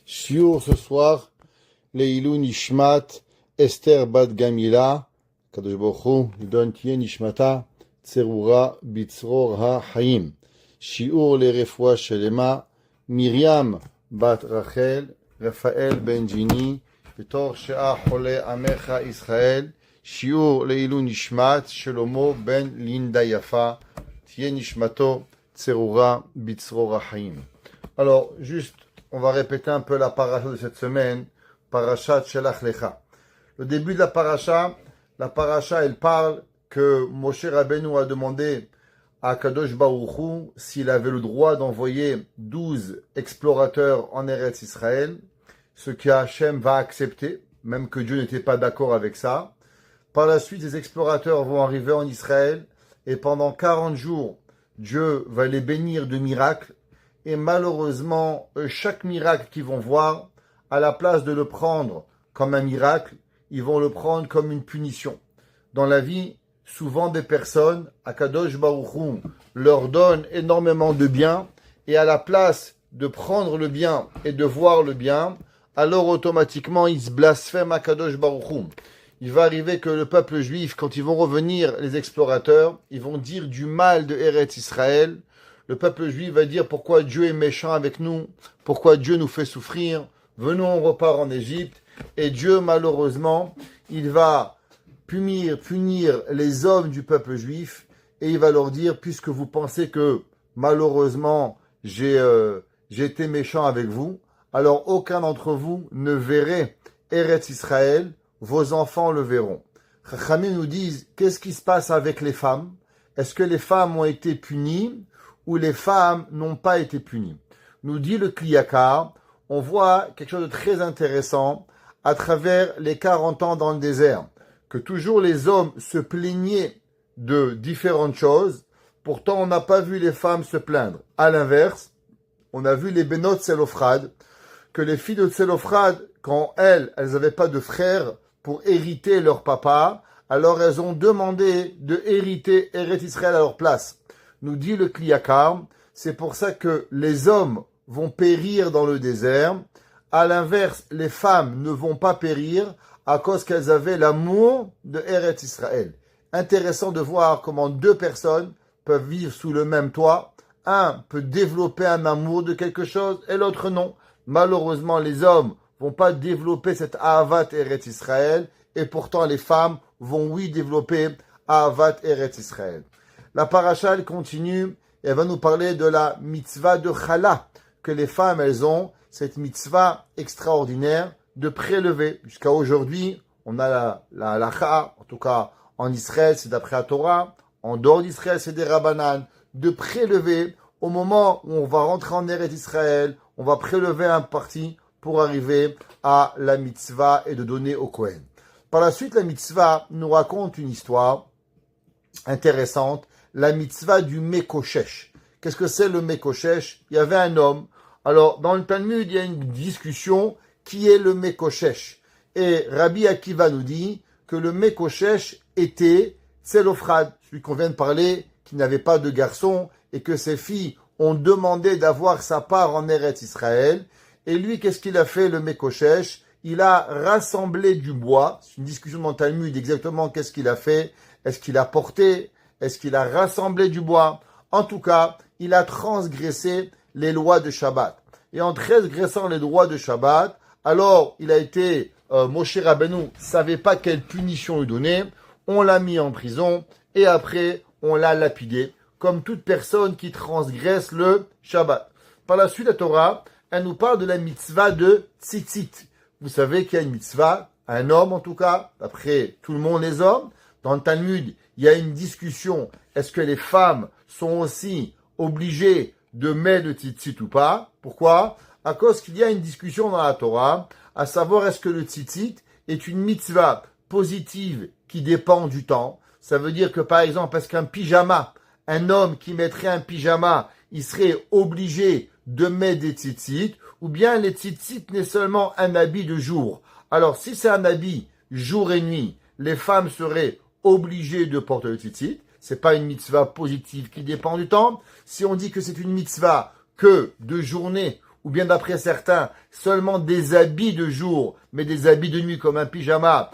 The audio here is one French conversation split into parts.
Shiur ce soir, Leilou Nishmat, Esther Bat Gamila, Kadosh Baruch Hu, lui donne Tiye Nishmata, Tserura Bitzror Ha-Hayim. Shiur le Refoua Shelema, Miriam Bat Rachel, Raphaël Ben Jini, Betor Shea Chole Amecha Israël, Shiur Leilou Nishmat, Shelomo Ben Linda Yafa, Tiye Nishmato, Tserura Bitzror Ha-Hayim. Alors, juste, on va répéter un peu la paracha de cette semaine, parachat Shelach Lecha. Le début de la paracha, elle parle que Moshe Rabbeinu a demandé à Kadosh Baruch Hu s'il avait le droit d'envoyer 12 explorateurs en Eretz Israël, ce que Hachem va accepter, même que Dieu n'était pas d'accord avec ça. Par la suite, ces explorateurs vont arriver en Israël et pendant 40 jours, Dieu va les bénir de miracles. Et malheureusement, chaque miracle qu'ils vont voir, à la place de le prendre comme un miracle, ils vont le prendre comme une punition. Dans la vie, souvent des personnes, Akadosh Baruch Hu leur donne énormément de bien, et à la place de prendre le bien et de voir le bien, alors automatiquement ils se blasphèment Akadosh Baruch Hu. Il va arriver que le peuple juif, quand ils vont revenir, les explorateurs, ils vont dire du mal de Eretz Israël. Le peuple juif va dire pourquoi Dieu est méchant avec nous, pourquoi Dieu nous fait souffrir, venons on repart en Égypte, et Dieu malheureusement, il va punir les hommes du peuple juif, et il va leur dire, puisque vous pensez que malheureusement j'ai été méchant avec vous, alors aucun d'entre vous ne verrait Eretz Israël, vos enfants le verront. Chachamim nous disent, qu'est-ce qui se passe avec les femmes? Est-ce que les femmes ont été punies où les femmes n'ont pas été punies? Nous dit le Kli Yakar, on voit quelque chose de très intéressant à travers les 40 ans dans le désert, que toujours les hommes se plaignaient de différentes choses, pourtant on n'a pas vu les femmes se plaindre. À l'inverse, on a vu les Benot Tselophrad, que les filles de Tselophrad, quand elles n'avaient pas de frères pour hériter leur papa, alors elles ont demandé de hériter Eretz Israël à leur place. Nous dit le Kli Yakar, c'est pour ça que les hommes vont périr dans le désert. À l'inverse, les femmes ne vont pas périr à cause qu'elles avaient l'amour de Eretz Israël. Intéressant de voir comment deux personnes peuvent vivre sous le même toit. Un peut développer un amour de quelque chose et l'autre non. Malheureusement, les hommes vont pas développer cette Ahavat Eretz Israël et pourtant les femmes vont oui développer Ahavat Eretz Israël. La paracha, elle continue, et elle va nous parler de la mitzvah de chala, que les femmes, elles ont, cette mitzvah extraordinaire de prélever. Jusqu'à aujourd'hui, on a la halacha, en tout cas en Israël, c'est d'après la Torah, en dehors d'Israël, c'est des rabbanan, de prélever au moment où on va rentrer en Eretz Israël, on va prélever un parti pour arriver à la mitzvah et de donner au Kohen. Par la suite, la mitzvah nous raconte une histoire intéressante, la mitzvah du Mekoshesh. Qu'est-ce que c'est le Mekoshesh? Il y avait un homme. Alors, dans le Talmud, il y a une discussion qui est le Mekoshesh. Et Rabbi Akiva nous dit que le Mekoshesh était Tselophrad, celui qu'on vient de parler, qui n'avait pas de garçon, et que ses filles ont demandé d'avoir sa part en Eretz Israël. Et lui, qu'est-ce qu'il a fait, le Mekoshesh? Il a rassemblé du bois. C'est une discussion dans le Talmud, exactement qu'est-ce qu'il a fait. Est-ce qu'il a porté? Est-ce qu'il a rassemblé du bois? En tout cas, il a transgressé les lois de Shabbat. Et en transgressant les lois de Shabbat, alors il a été, Moshe Rabbeinu savait pas quelle punition lui donner, on l'a mis en prison, et après, on l'a lapidé, comme toute personne qui transgresse le Shabbat. Par la suite, la Torah, elle nous parle de la mitzvah de tzitzit. Vous savez qu'il y a une mitzvah, un homme en tout cas, après tout le monde les hommes. Dans le Talmud, il y a une discussion. Est-ce que les femmes sont aussi obligées de mettre le tzitzit ou pas? Pourquoi? À cause qu'il y a une discussion dans la Torah, à savoir est-ce que le tzitzit est une mitzvah positive qui dépend du temps. Ça veut dire que par exemple, est-ce qu'un pyjama, un homme qui mettrait un pyjama, il serait obligé de mettre des tzitzit, ou bien les tzitzit n'est seulement un habit de jour. Alors si c'est un habit jour et nuit, les femmes seraient obligées de porter le tzitzit. C'est pas une mitzvah positive qui dépend du temps. Si on dit que c'est une mitzvah que de journée ou bien d'après certains, seulement des habits de jour, mais des habits de nuit comme un pyjama,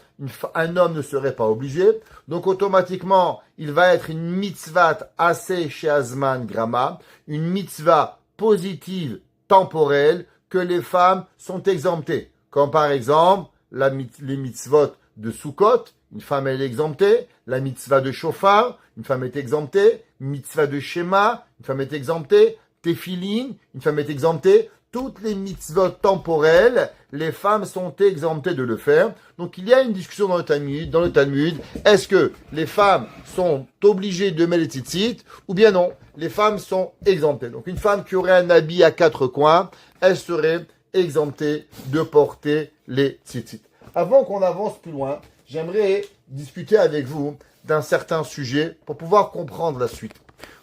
un homme ne serait pas obligé. Donc automatiquement, il va être une mitzvah assez chez Azman Grama, une mitzvah positive, temporelle, que les femmes sont exemptées. Comme par exemple, les mitzvot de Sukkot, une femme est exemptée, la mitzvah de Shofar, une femme est exemptée, mitzvah de Shema, une femme est exemptée, Tefillin, une femme est exemptée. Toutes les mitzvot temporelles, les femmes sont exemptées de le faire. Donc il y a une discussion dans le Talmud. Est-ce que les femmes sont obligées de mettre les tzitzit ou bien non? Les femmes sont exemptées. Donc une femme qui aurait un habit à 4 coins, elle serait exemptée de porter les tzitzit. Avant qu'on avance plus loin, j'aimerais discuter avec vous d'un certain sujet pour pouvoir comprendre la suite.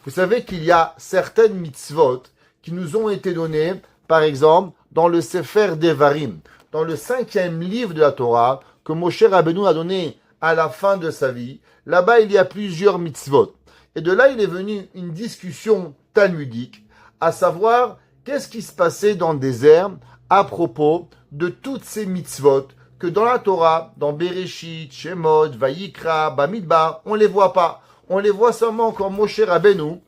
Vous savez qu'il y a certaines mitzvot qui nous ont été données, par exemple, dans le Sefer Devarim, dans le 5e livre de la Torah, que Moshe Rabbeinu a donné à la fin de sa vie. Là-bas, il y a plusieurs mitzvot. Et de là, il est venu une discussion talmudique, à savoir, qu'est-ce qui se passait dans le désert à propos de toutes ces mitzvot que dans la Torah, dans Bereshit, Shemot, Vayikra, Bamidbar, on les voit pas. On les voit seulement quand Moshe Rabbeinu,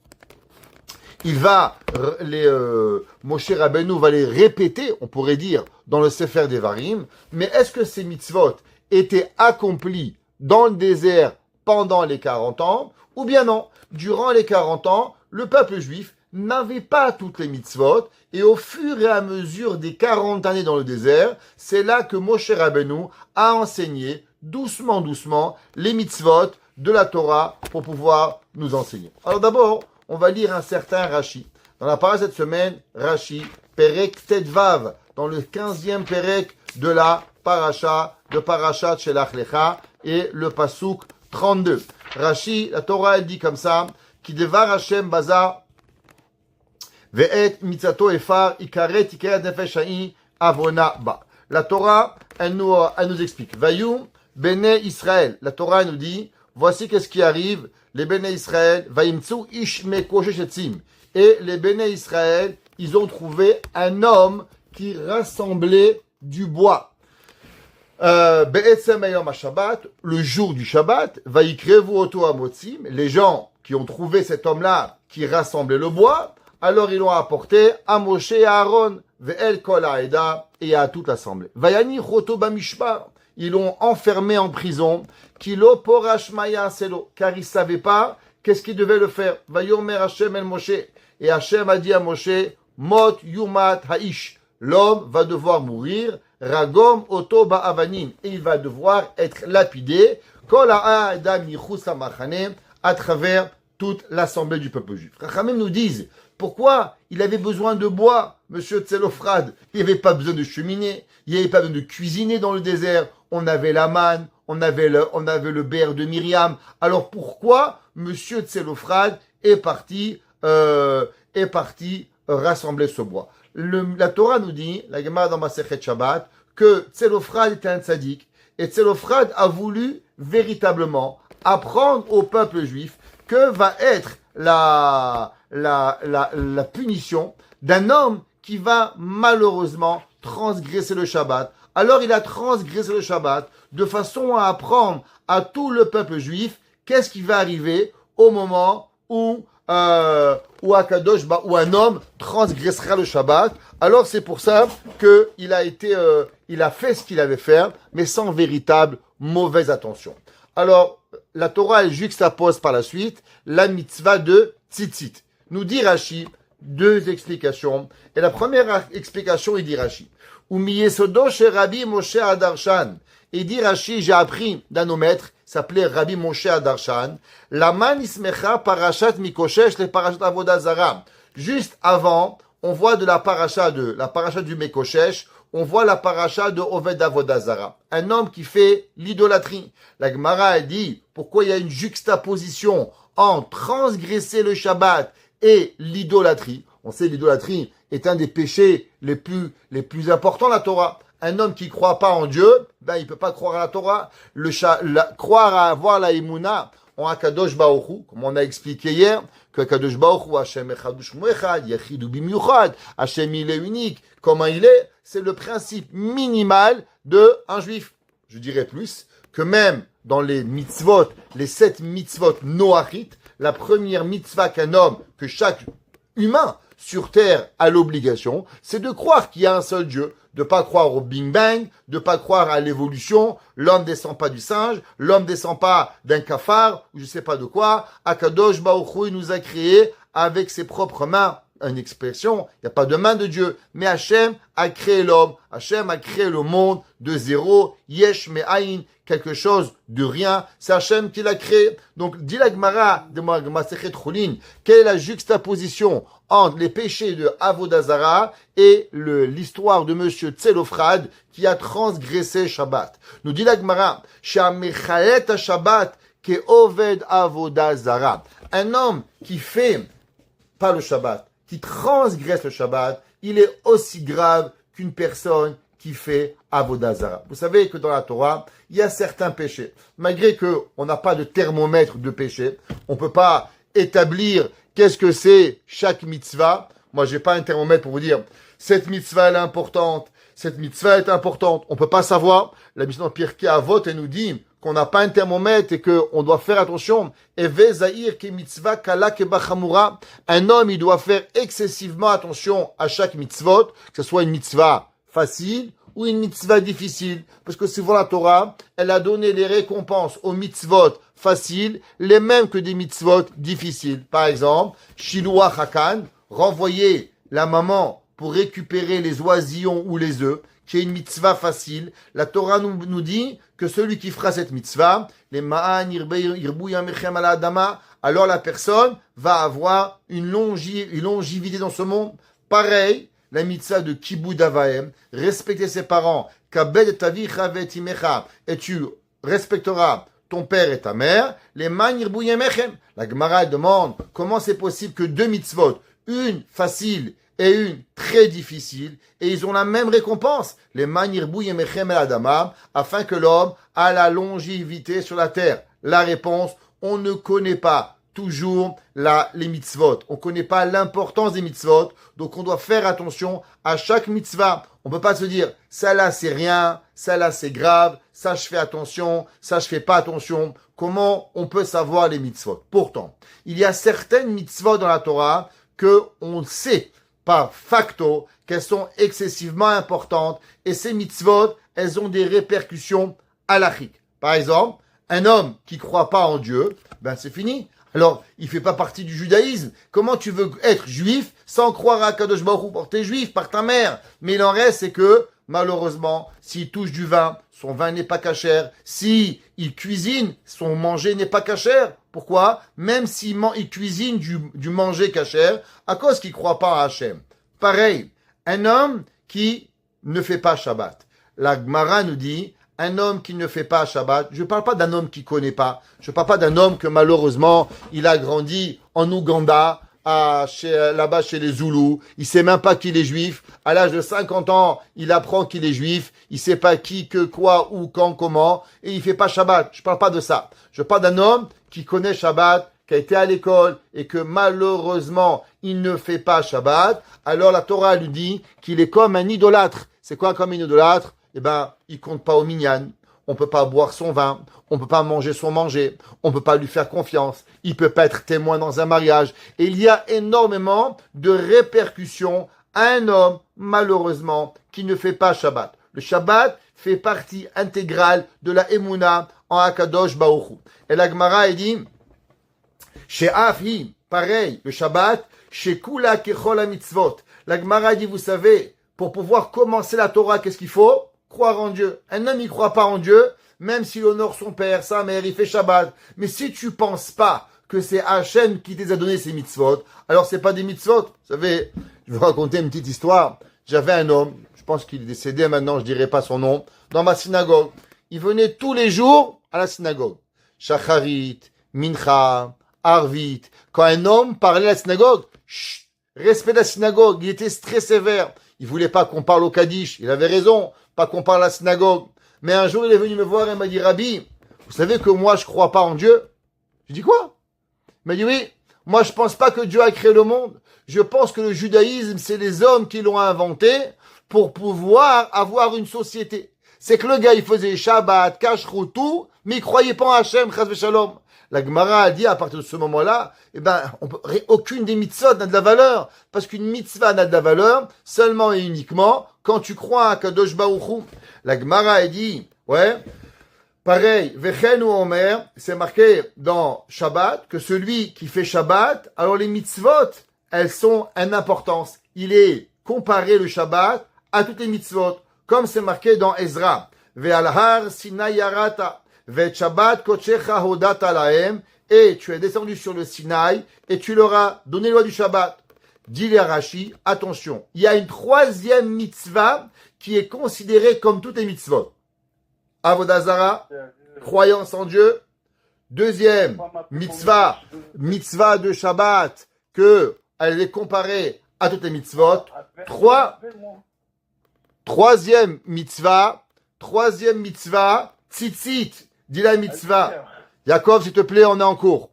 Moshe Rabbeinu va les répéter, on pourrait dire, dans le Sefer Devarim. Mais est-ce que ces mitzvot étaient accomplis dans le désert pendant les 40 ans? Ou bien non, durant les 40 ans, le peuple juif n'avait pas toutes les mitzvot, et au fur et à mesure des 40 années dans le désert, c'est là que Moshe Rabbeinu a enseigné doucement, les mitzvot de la Torah pour pouvoir nous enseigner. Alors d'abord, on va lire un certain Rashi. Dans la parole cette semaine, Rashi, Perek Tetvav, dans le 15e Perek de la Parasha, de Parashat Shelach Lecha, et le Pasuk 32. Rashi, la Torah, elle dit comme ça, Ki devar Hashem bazar, Ve'et mitzato efar, ikaret nefesh ha'i avona ba. La Torah, elle nous explique. Vayum bene Israël. La Torah nous dit, voici qu'est-ce qui arrive. Les bene Israël, vayimtsu ish mekoshesh etzim. Et les bene Israël, ils ont trouvé un homme qui rassemblait du bois. Be'etzem hayom ha-Shabbat, le jour du Shabbat, vayikrevu oto hamotzim. Les gens qui ont trouvé cet homme-là qui rassemblait le bois, alors ils l'ont apporté à Moshe et à Aaron, ve'el kol ha'eda, et à toute l'assemblée. Vayani choto bamishpar, ils l'ont enfermé en prison, kilo porash maya selo, car ils ne savaient pas qu'est-ce qu'ils devaient le faire. Vayomer Hashem el Moshe, et Hashem a dit à Moshe, mot yumat ha'ish, l'homme va devoir mourir, ragom oto ba'avanim, et il va devoir être lapidé, kol ha'eda michus ha'machane, à travers toute l'assemblée du peuple juif. Rachamim nous disent, pourquoi il avait besoin de bois, monsieur Tselophrad? Il n'y avait pas besoin de cheminée, il n'y avait pas besoin de cuisiner dans le désert. On avait la manne, on avait le beurre de Myriam. Alors pourquoi monsieur Tselophrad est parti rassembler ce bois? La Torah nous dit, la Gemara dans Masechet Shabbat, que Tselophrad était un tzaddik, et Tselophrad a voulu véritablement apprendre au peuple juif que va être la punition d'un homme qui va malheureusement transgresser le Shabbat. Alors il a transgressé le Shabbat de façon à apprendre à tout le peuple juif qu'est-ce qui va arriver au moment où Akadosh, où un homme transgressera le Shabbat. Alors c'est pour ça que il a fait ce qu'il avait fait, mais sans véritable mauvaise attention. Alors la Torah elle juxtapose par la suite la mitzvah de tzitzit. Nous dit Rashi deux explications. Et la première explication, il dit Rashi. Umiyesodo chez Rabbi Moshe Adarshan. Il dit Rashi, j'ai appris d'un de nos maîtres, s'appelait Rabbi Moshe Adarshan, Laman ismecha parashat mikoshesh le parashat avodah zara. Juste avant, on voit de la paracha du Mekoshesh, on voit la paracha de Oved Avodah Zara. Un homme qui fait l'idolâtrie. La Gemara a dit, pourquoi il y a une juxtaposition entre transgresser le Shabbat et l'idolâtrie? On sait l'idolâtrie est un des péchés les plus importants de la Torah. Un homme qui croit pas en Dieu, il peut pas croire à la Torah. Croire à avoir la Emouna en Akadosh Baruch Hu, comme on a expliqué hier, que Akadosh Baruch Hu, Hashem Echad U'Shmo Echad, Yachid U'Bimiuchad, Hashem il est unique, comment il est, c'est le principe minimal d'un juif. Je dirais plus, que même dans les mitzvot, les 7 mitzvot noachites, la première mitzvah qu'un homme, que chaque humain sur terre a l'obligation, c'est de croire qu'il y a un seul Dieu, de pas croire au Big Bang, de pas croire à l'évolution, l'homme descend pas du singe, l'homme descend pas d'un cafard, ou je sais pas de quoi, Akadosh Baruch Hu, il nous a créés avec ses propres mains. Une expression, il n'y a pas de main de Dieu, mais Hachem a créé l'homme, Hachem a créé le monde de zéro, yesh me'ayin, quelque chose de rien, c'est Hachem qui l'a créé. Donc, dit la Gemara de Masechet Chulin, quelle est la juxtaposition entre les péchés de Avodah Zarah et l'histoire de Monsieur Tzelofrad qui a transgressé Shabbat. Nous dit la Gemara, She'amechalet ha-Shabbat ke'oved Avodah Zarah. Un homme qui fait pas le Shabbat, qui transgresse le Shabbat, il est aussi grave qu'une personne qui fait Avodah Zarah. Vous savez que dans la Torah, il y a certains péchés. Malgré qu'on n'a pas de thermomètre de péché, on ne peut pas établir qu'est-ce que c'est chaque mitzvah. Moi, j'ai pas un thermomètre pour vous dire, cette mitzvah elle est importante, cette mitzvah est importante. On peut pas savoir. La mission de Pirkei Avot, elle nous dit qu'on n'a pas un thermomètre et qu'on doit faire attention. Eve zahir ke mitzvah kala ke bachamura. Un homme, il doit faire excessivement attention à chaque mitzvot, que ce soit une mitzvah facile ou une mitzvah difficile. Parce que souvent la Torah, elle a donné les récompenses aux mitzvot faciles, les mêmes que des mitzvot difficiles. Par exemple, Shiluach Hakan, renvoyer la maman pour récupérer les oisillons ou les œufs, qui est une mitzvah facile. La Torah nous dit que celui qui fera cette mitzvah, les ma'an irbu yamechem ala adama, alors la personne va avoir une longévité dans ce monde. Pareil, la mitzvah de kibud avaim, respecter ses parents, kabed et avicha ve'et imecha, et tu respecteras ton père et ta mère, les ma'an irbu yamechem. La Gemara demande comment c'est possible que 2 mitzvot, une facile et une très difficile, et ils ont la même récompense, les manirbu yemechem el adama, afin que l'homme a la longévité sur la terre. La réponse, on ne connaît pas toujours les mitzvot, on ne connaît pas l'importance des mitzvot, donc on doit faire attention à chaque mitzvah. On ne peut pas se dire, ça là c'est rien, ça là c'est grave, ça je fais attention, ça je fais pas attention. Comment on peut savoir les mitzvot? Pourtant, il y a certaines mitzvot dans la Torah que on sait par facto qu'elles sont excessivement importantes, et ces mitzvot, elles ont des répercussions halachiques. Par exemple, un homme qui croit pas en Dieu, ben c'est fini. Alors, il fait pas partie du judaïsme. Comment tu veux être juif sans croire à Kadosh Baruch Hu? T'es juif par ta mère. Mais il en reste, c'est que, malheureusement, s'il touche du vin, son vin n'est pas cachère. Si il cuisine, son manger n'est pas cachère. Pourquoi? Même s'il cuisine du manger cachère, à cause qu'il croit pas à Hachem. Pareil, un homme qui ne fait pas Shabbat. La Gemara nous dit, un homme qui ne fait pas Shabbat, je ne parle pas d'un homme qui ne connaît pas, je ne parle pas d'un homme que malheureusement, il a grandi en Ouganda, là-bas chez les Zoulous, il sait même pas qu'il est juif, à l'âge de 50 ans, il apprend qu'il est juif, il sait pas qui, que, quoi, où, quand, comment, et il fait pas Shabbat. Je parle pas de ça. Je parle d'un homme qui connaît Shabbat, qui a été à l'école, et que malheureusement, il ne fait pas Shabbat. Alors la Torah lui dit qu'il est comme un idolâtre. C'est quoi comme un idolâtre? Eh ben, il compte pas au minyan. On peut pas boire son vin. On peut pas manger son manger. On peut pas lui faire confiance. Il peut pas être témoin dans un mariage. Et il y a énormément de répercussions à un homme, malheureusement, qui ne fait pas Shabbat. Le Shabbat fait partie intégrale de la Emouna en Akadosh Baruch Hu. Et la Gemara, elle dit, chez Afi, pareil, le Shabbat, chez Kula Kechol Mitzvot. La Gemara dit, vous savez, pour pouvoir commencer la Torah, qu'est-ce qu'il faut? Croire en Dieu. Un homme, il croit pas en Dieu, même s'il honore son père, sa mère, il fait Shabbat. Mais si tu penses pas que c'est Hachem qui t'a donné ces mitzvot, alors c'est pas des mitzvot. Vous savez, je vais vous raconter une petite histoire. J'avais un homme, je pense qu'il est décédé maintenant, je dirai pas son nom, dans ma synagogue. Il venait tous les jours à la synagogue. Shacharit, Mincha, Arvit. Quand un homme parlait à la synagogue, chut, respect de la synagogue, il était très sévère. Il voulait pas qu'on parle au Kaddish. Il avait raison, pas qu'on parle à la synagogue. Mais un jour, il est venu me voir et m'a dit, Rabbi, vous savez que moi, je crois pas en Dieu? Je dis quoi? Il m'a dit oui, moi je pense pas que Dieu a créé le monde. Je pense que le judaïsme, c'est les hommes qui l'ont inventé pour pouvoir avoir une société. C'est que le gars, il faisait Shabbat, Kashrut, tout, mais il croyait pas en Hachem, Chas v'Shalom. La Gemara a dit à partir de ce moment-là, aucune des mitzvot n'a de la valeur. Parce qu'une mitzvah n'a de la valeur seulement et uniquement quand tu crois à Kadosh Baruch Hu. La Gemara a dit, pareil, Vechen ou Omer, c'est marqué dans Shabbat que celui qui fait Shabbat, alors les mitzvot, elles sont en importance. Il est comparé le Shabbat à toutes les mitzvot, comme c'est marqué dans Ezra. Ve'alhar Sinai yarata. Shabbat kochecha hodata lahem, et tu es descendu sur le Sinaï et tu leur as donné la loi du Shabbat. Dit les Rashi, attention, il y a une troisième mitzvah qui est considérée comme toutes les mitzvot. Avodah Zara, croyance en Dieu. Deuxième mitzvah de Shabbat, que elle est comparée à toutes les mitzvot. Troisième mitzvah, tzitzit. Dis la mitzvah. Yaakov, s'il te plaît, on est en cours.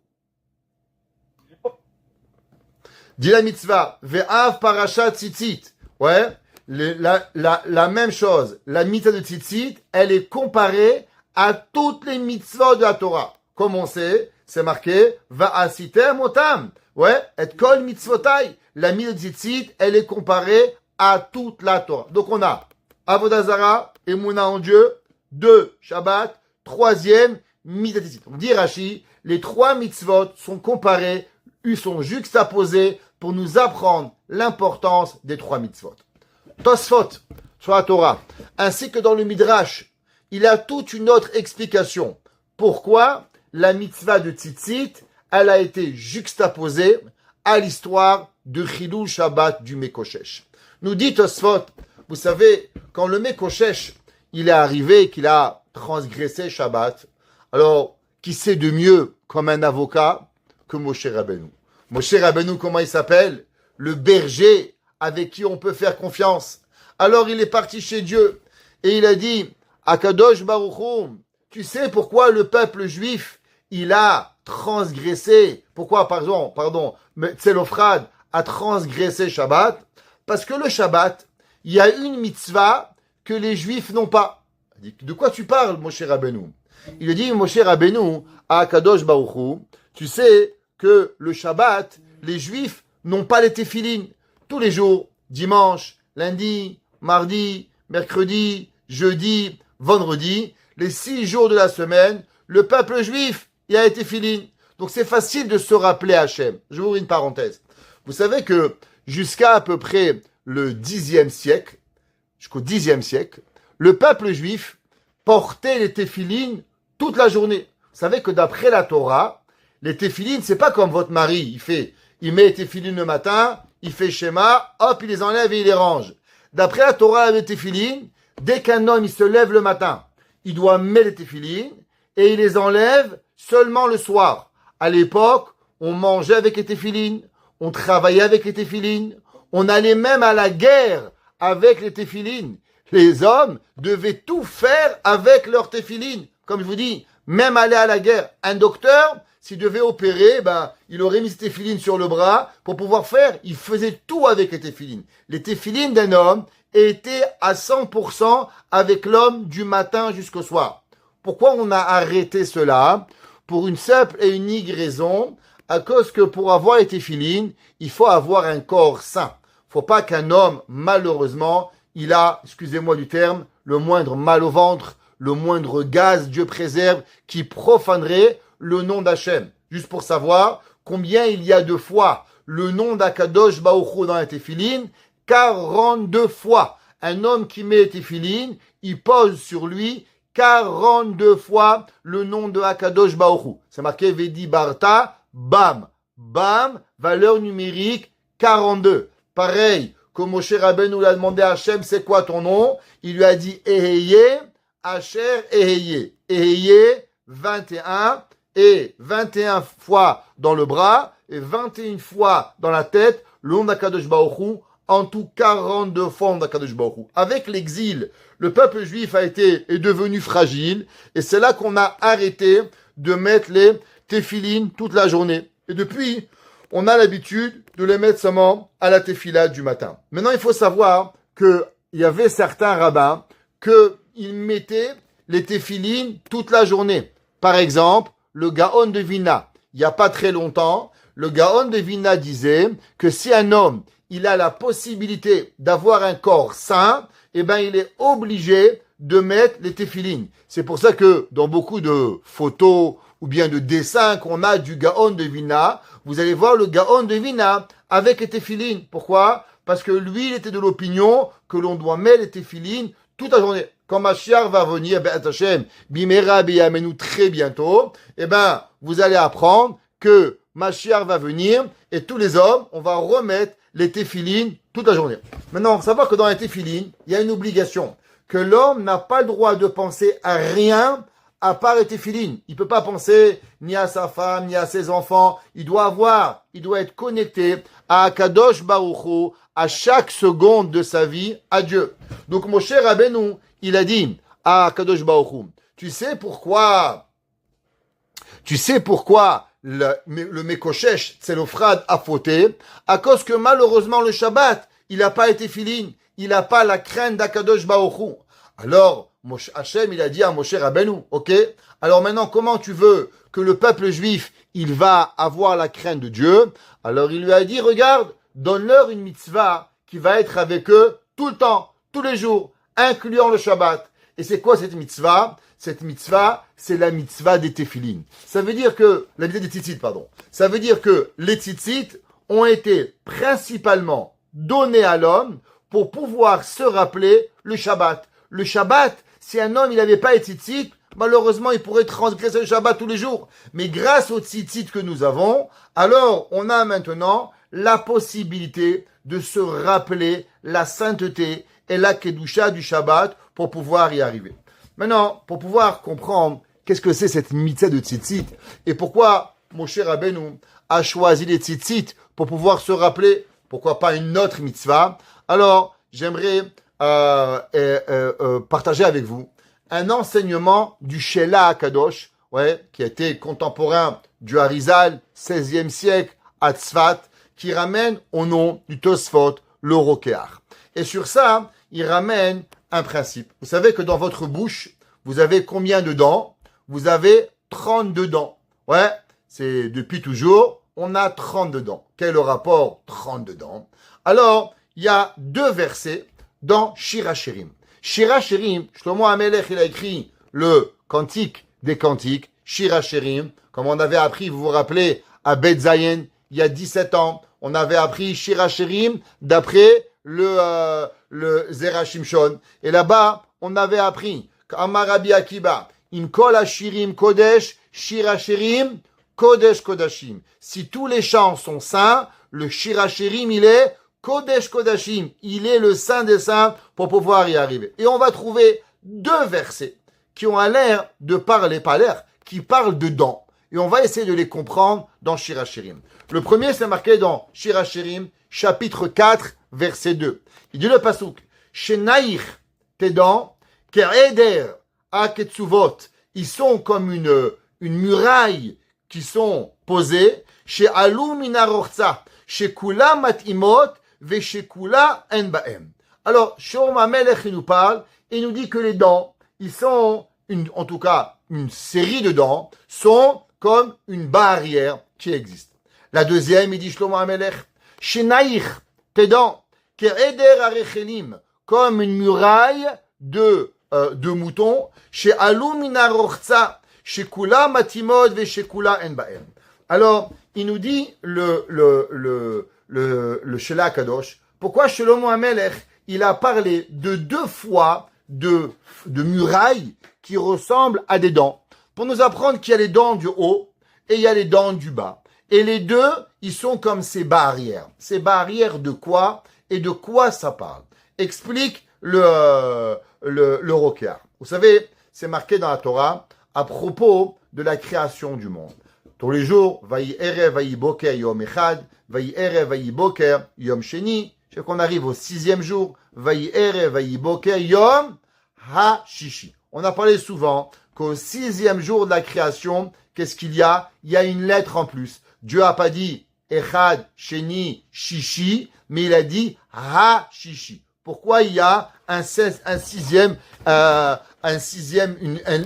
Dis la mitzvah. Ve'av parashat tzitzit. La même chose. La mitzvah de tzitzit, elle est comparée à toutes les mitzvahs de la Torah. Comme on sait, c'est marqué, va'asitem otam. Et kol mitzvotai. La mitzvah de tzitzit, elle est comparée à toute la Torah. Donc on a Avodah Zara, Emouna en Dieu, 2, Shabbat, troisième, mitzvah de tzitzit. On dit Rashi, les trois mitzvot sont comparés, ils sont juxtaposés pour nous apprendre l'importance des trois mitzvot. Tosfot, sur la Torah, ainsi que dans le Midrash, il a toute une autre explication. Pourquoi la mitzvah de tzitzit, elle a été juxtaposée à l'histoire de Chilul Shabbat du Mekoshesh. Nous dit Tosfot, vous savez, quand le Mekoshesh, il est arrivé, qu'il a transgressé Shabbat, alors, qui sait de mieux comme un avocat que Moshe Rabbeinu? Moshe Rabbeinu, comment il s'appelle? Le berger avec qui on peut faire confiance. Alors, il est parti chez Dieu et il a dit, Akadosh Baruch Hu, tu sais pourquoi le peuple juif, il a transgressé, pourquoi, Tzelophrad a transgressé Shabbat? Parce que le Shabbat, il y a une mitzvah que les juifs n'ont pas. Il dit, de quoi tu parles, Moshe Rabbeinu? Il a dit, Moshe Rabbeinu, à Kadosh Baruch Hu, tu sais que le Shabbat, les juifs n'ont pas les téphilines. Tous les jours, dimanche, lundi, mardi, mercredi, jeudi, vendredi, les 6 jours de la semaine, le peuple juif, il a les téphilines. Donc c'est facile de se rappeler Hachem. Je vous ouvre une parenthèse. Vous savez que jusqu'à à peu près le 10e siècle, jusqu'au 10e siècle, le peuple juif portait les téphilines toute la journée. Vous savez que d'après la Torah, les téphilines, c'est pas comme votre mari. Il met les téphilines le matin, il fait schéma, hop, il les enlève et il les range. D'après la Torah, les téphilines, dès qu'un homme, il se lève le matin, il doit mettre les téphilines et il les enlève seulement le soir. À l'époque, on mangeait avec les téphilines, on travaillait avec les téphilines, on allait même à la guerre avec les téphilines. Les hommes devaient tout faire avec leurs téphilines. Comme je vous dis, même aller à la guerre. Un docteur, s'il devait opérer, il aurait mis ses téphilines sur le bras pour pouvoir faire. Il faisait tout avec les téphilines. Les téphilines d'un homme étaient à 100% avec l'homme du matin jusqu'au soir. Pourquoi on a arrêté cela? Pour une simple et unique raison, à cause que pour avoir les téphilines, il faut avoir un corps sain. Faut pas qu'un homme, malheureusement, il a, excusez-moi du terme, le moindre mal au ventre, le moindre gaz, Dieu préserve, qui profanerait le nom d'Hachem. Juste pour savoir combien il y a de fois le nom d'Akadosh Baruch Hu dans la téphilines, 42 fois. Un homme qui met les téphilines, il pose sur lui 42 fois le nom de Akadosh Baruch Hu. C'est marqué Vedi Barta, bam, bam, valeur numérique 42. Pareil, comme Moshe Rabbeinu l'a demandé à Hachem, c'est quoi ton nom? Il lui a dit Eheye, Asher Eheye. Eheye, 21, et 21 fois dans le bras, et 21 fois dans la tête, le nom d'Akadosh Baruch Hu, en tout 42 fois d'Akadosh Baruch Hu. Avec l'exil, le peuple juif est devenu fragile, et c'est là qu'on a arrêté de mettre les téphilines toute la journée. Et depuis, on a l'habitude de les mettre seulement à la téphila du matin. Maintenant, il faut savoir qu'il y avait certains rabbins qu'ils mettaient les téphilines toute la journée. Par exemple, le Gaon de Vilna. Il n'y a pas très longtemps, le Gaon de Vilna disait que si un homme, il a la possibilité d'avoir un corps sain, eh ben, il est obligé de mettre les téphilines. C'est pour ça que dans beaucoup de photos ou bien de dessins qu'on a du Gaon de Vilna, vous allez voir le Gaon de Vilna avec les téphilines. Pourquoi? Parce que lui, il était de l'opinion que l'on doit mettre les téphilines toute la journée. Quand Mashiach va venir, Be'at Hashem, Bimera B'Yamenu très bientôt, eh ben, vous allez apprendre que Mashiach va venir et tous les hommes, on va remettre les téphilines toute la journée. Maintenant, il faut savoir que dans les téphilines, il y a une obligation, que l'homme n'a pas le droit de penser à rien à part les téphilines. Il peut pas penser ni à sa femme, ni à ses enfants. Il doit être connecté à Kadosh Baruch Hu, à chaque seconde de sa vie, à Dieu. Donc, Moshe Rabbeinu, il a dit à Kadosh Baruch Hu, tu sais pourquoi le Mekoshesh, Tselophrad a fauté? À cause que malheureusement le Shabbat, il n'a pas été téphilin, il n'a pas la crainte d'Akadosh Baruch Hu. Alors, Hachem, il a dit à Moshe Rabbeinu, ok? Alors maintenant, comment tu veux que le peuple juif, il va avoir la crainte de Dieu? Alors il lui a dit, regarde, donne-leur une mitzvah qui va être avec eux tout le temps, tous les jours, incluant le Shabbat. Et c'est quoi cette mitzvah? Cette mitzvah, c'est la mitzvah des téphilines. Ça veut dire que, la mitzvah des tzitzit, pardon. Ça veut dire que les tzitzit ont été principalement donnés à l'homme pour pouvoir se rappeler le Shabbat. Le Shabbat, si un homme, il n'avait pas les tzitzit, malheureusement, il pourrait transgresser le Shabbat tous les jours. Mais grâce aux tzitzit que nous avons, alors, on a maintenant la possibilité de se rappeler la sainteté et la kedusha du Shabbat pour pouvoir y arriver. Maintenant, pour pouvoir comprendre qu'est-ce que c'est cette mitzvah de tzitzit et pourquoi Moshe Rabbeinu a choisi les tzitzit pour pouvoir se rappeler, pourquoi pas une autre mitzvah, alors j'aimerais partager avec vous un enseignement du Shelah HaKadosh, qui a été contemporain du Harizal, 16e siècle, à Tzfat, qui ramène au nom du Tosfot, le Rokeach. Et sur ça, il ramène un principe. Vous savez que dans votre bouche, vous avez combien de dents? Vous avez 32 dents. Ouais, c'est depuis toujours, on a 32 dents. Quel est le rapport 32 dents? Alors, il y a deux versets dans Shir HaShirim. Shir HaShirim, Shlomo HaMelech, il a écrit le cantique des cantiques, Shir HaShirim, comme on avait appris, vous vous rappelez, à Bet Zayin, il y a 17 ans, on avait appris Shir HaShirim d'après le Zera Shimshon. Et là-bas, on avait appris Amar Rabbi Akiba, Im Kol HaShirim Kodesh, Shir HaShirim Kodesh Kodashim. Si tous les chants sont saints, le Shir HaShirim, il est Kodesh Kodashim. Il est le saint des saints pour pouvoir y arriver. Et on va trouver deux versets qui ont l'air de parler, pas l'air, qui parlent de dents. Et on va essayer de les comprendre dans Shir HaShirim. Le premier, c'est marqué dans Shir HaShirim, chapitre 4, verset 2. Il dit le pasuk, Shenaich, tes dents, Ke'eder, Aketsuvot, ils sont comme une muraille qui sont posées, chez Alou Minarorza, chez Kula Matimot, ve chez Kula En Baem. Alors, Shlomo HaMelech nous parle, et il nous dit que les dents, ils sont, en tout cas, une série de dents, sont comme une barrière qui existe. La deuxième, il dit Shlomo HaMelech, Shenaich, tes dents, Ke'eder Arechelim, comme une muraille de moutons, chez Alou Minarorza, chez Kula Matimod ve chez Kula En Baem. Alors, il nous dit le Shelah HaKadosh, pourquoi Shlomo HaMelech, il a parlé de deux fois de murailles qui ressemblent à des dents, pour nous apprendre qu'il y a les dents du haut et il y a les dents du bas. Et les deux, ils sont comme ces barrières. Ces barrières de quoi et de quoi ça parle? Explique le Rokeach. Vous savez, c'est marqué dans la Torah à propos de la création du monde. Tous les jours, Vayi Erev, Vayi Boker, Yom Echad, Vayi Erev, Vayi Boker, Yom Sheni. Je sais qu'on arrive au 6e jour, Vayi Erev, Vayi Boker, Yom HaShishi. On a parlé souvent qu'au 6e jour de la création, qu'est-ce qu'il y a? Il y a une lettre en plus. Dieu a pas dit Echad, Sheni, Shishi, mais il a dit Ha-Shishi. Pourquoi il y a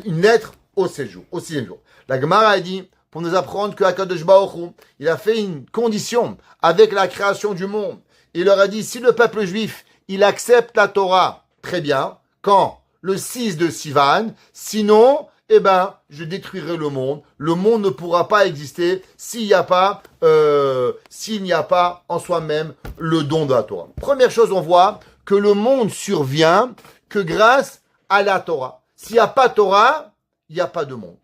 une lettre au sixième jour? La Gemara a dit, pour nous apprendre que Akadosh Baruch Hu, il a fait une condition avec la création du monde. Il leur a dit, si le peuple juif, il accepte la Torah, très bien, quand? Le 6 de Sivan, sinon, je détruirai le monde. Le monde ne pourra pas exister s'il n'y a pas en soi-même le don de la Torah. Première chose, on voit que le monde survient que grâce à la Torah. S'il n'y a pas Torah, il n'y a pas de monde.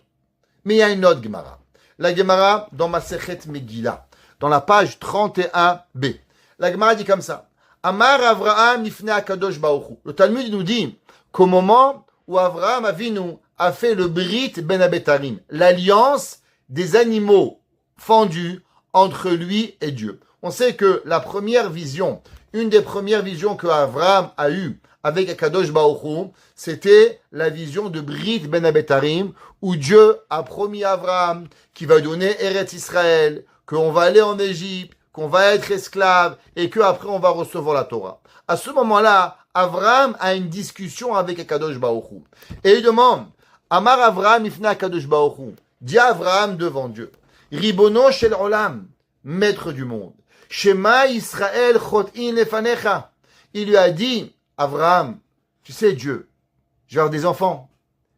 Mais il y a une autre Gemara. La Gemara dans Masechet Megillah, dans la page 31b. La Gemara dit comme ça. Amar Avraham nifne akadosh baruch hu. Le Talmud nous dit qu'au moment où Avraham Avinu a fait le Brit Ben Abetarim, l'alliance des animaux fendus entre lui et Dieu. On sait que la première vision, une des premières visions que Avraham a eue avec Akadosh Baruch Hu, c'était la vision de Brit Ben Abetarim, où Dieu a promis à Avraham qu'il va donner Eretz Israël, qu'on va aller en Égypte, qu'on va être esclave, et qu'après on va recevoir la Torah. À ce moment-là, Avraham a une discussion avec Akadosh Baruch Hu. Et il demande, Amar Avraham ifna Akadosh Baruch Hu, dit Avraham devant Dieu, Ribono shel olam, maître du monde, Shema Israël chot'in lefanecha. Il lui a dit, Avraham, tu sais Dieu, je vais avoir des enfants,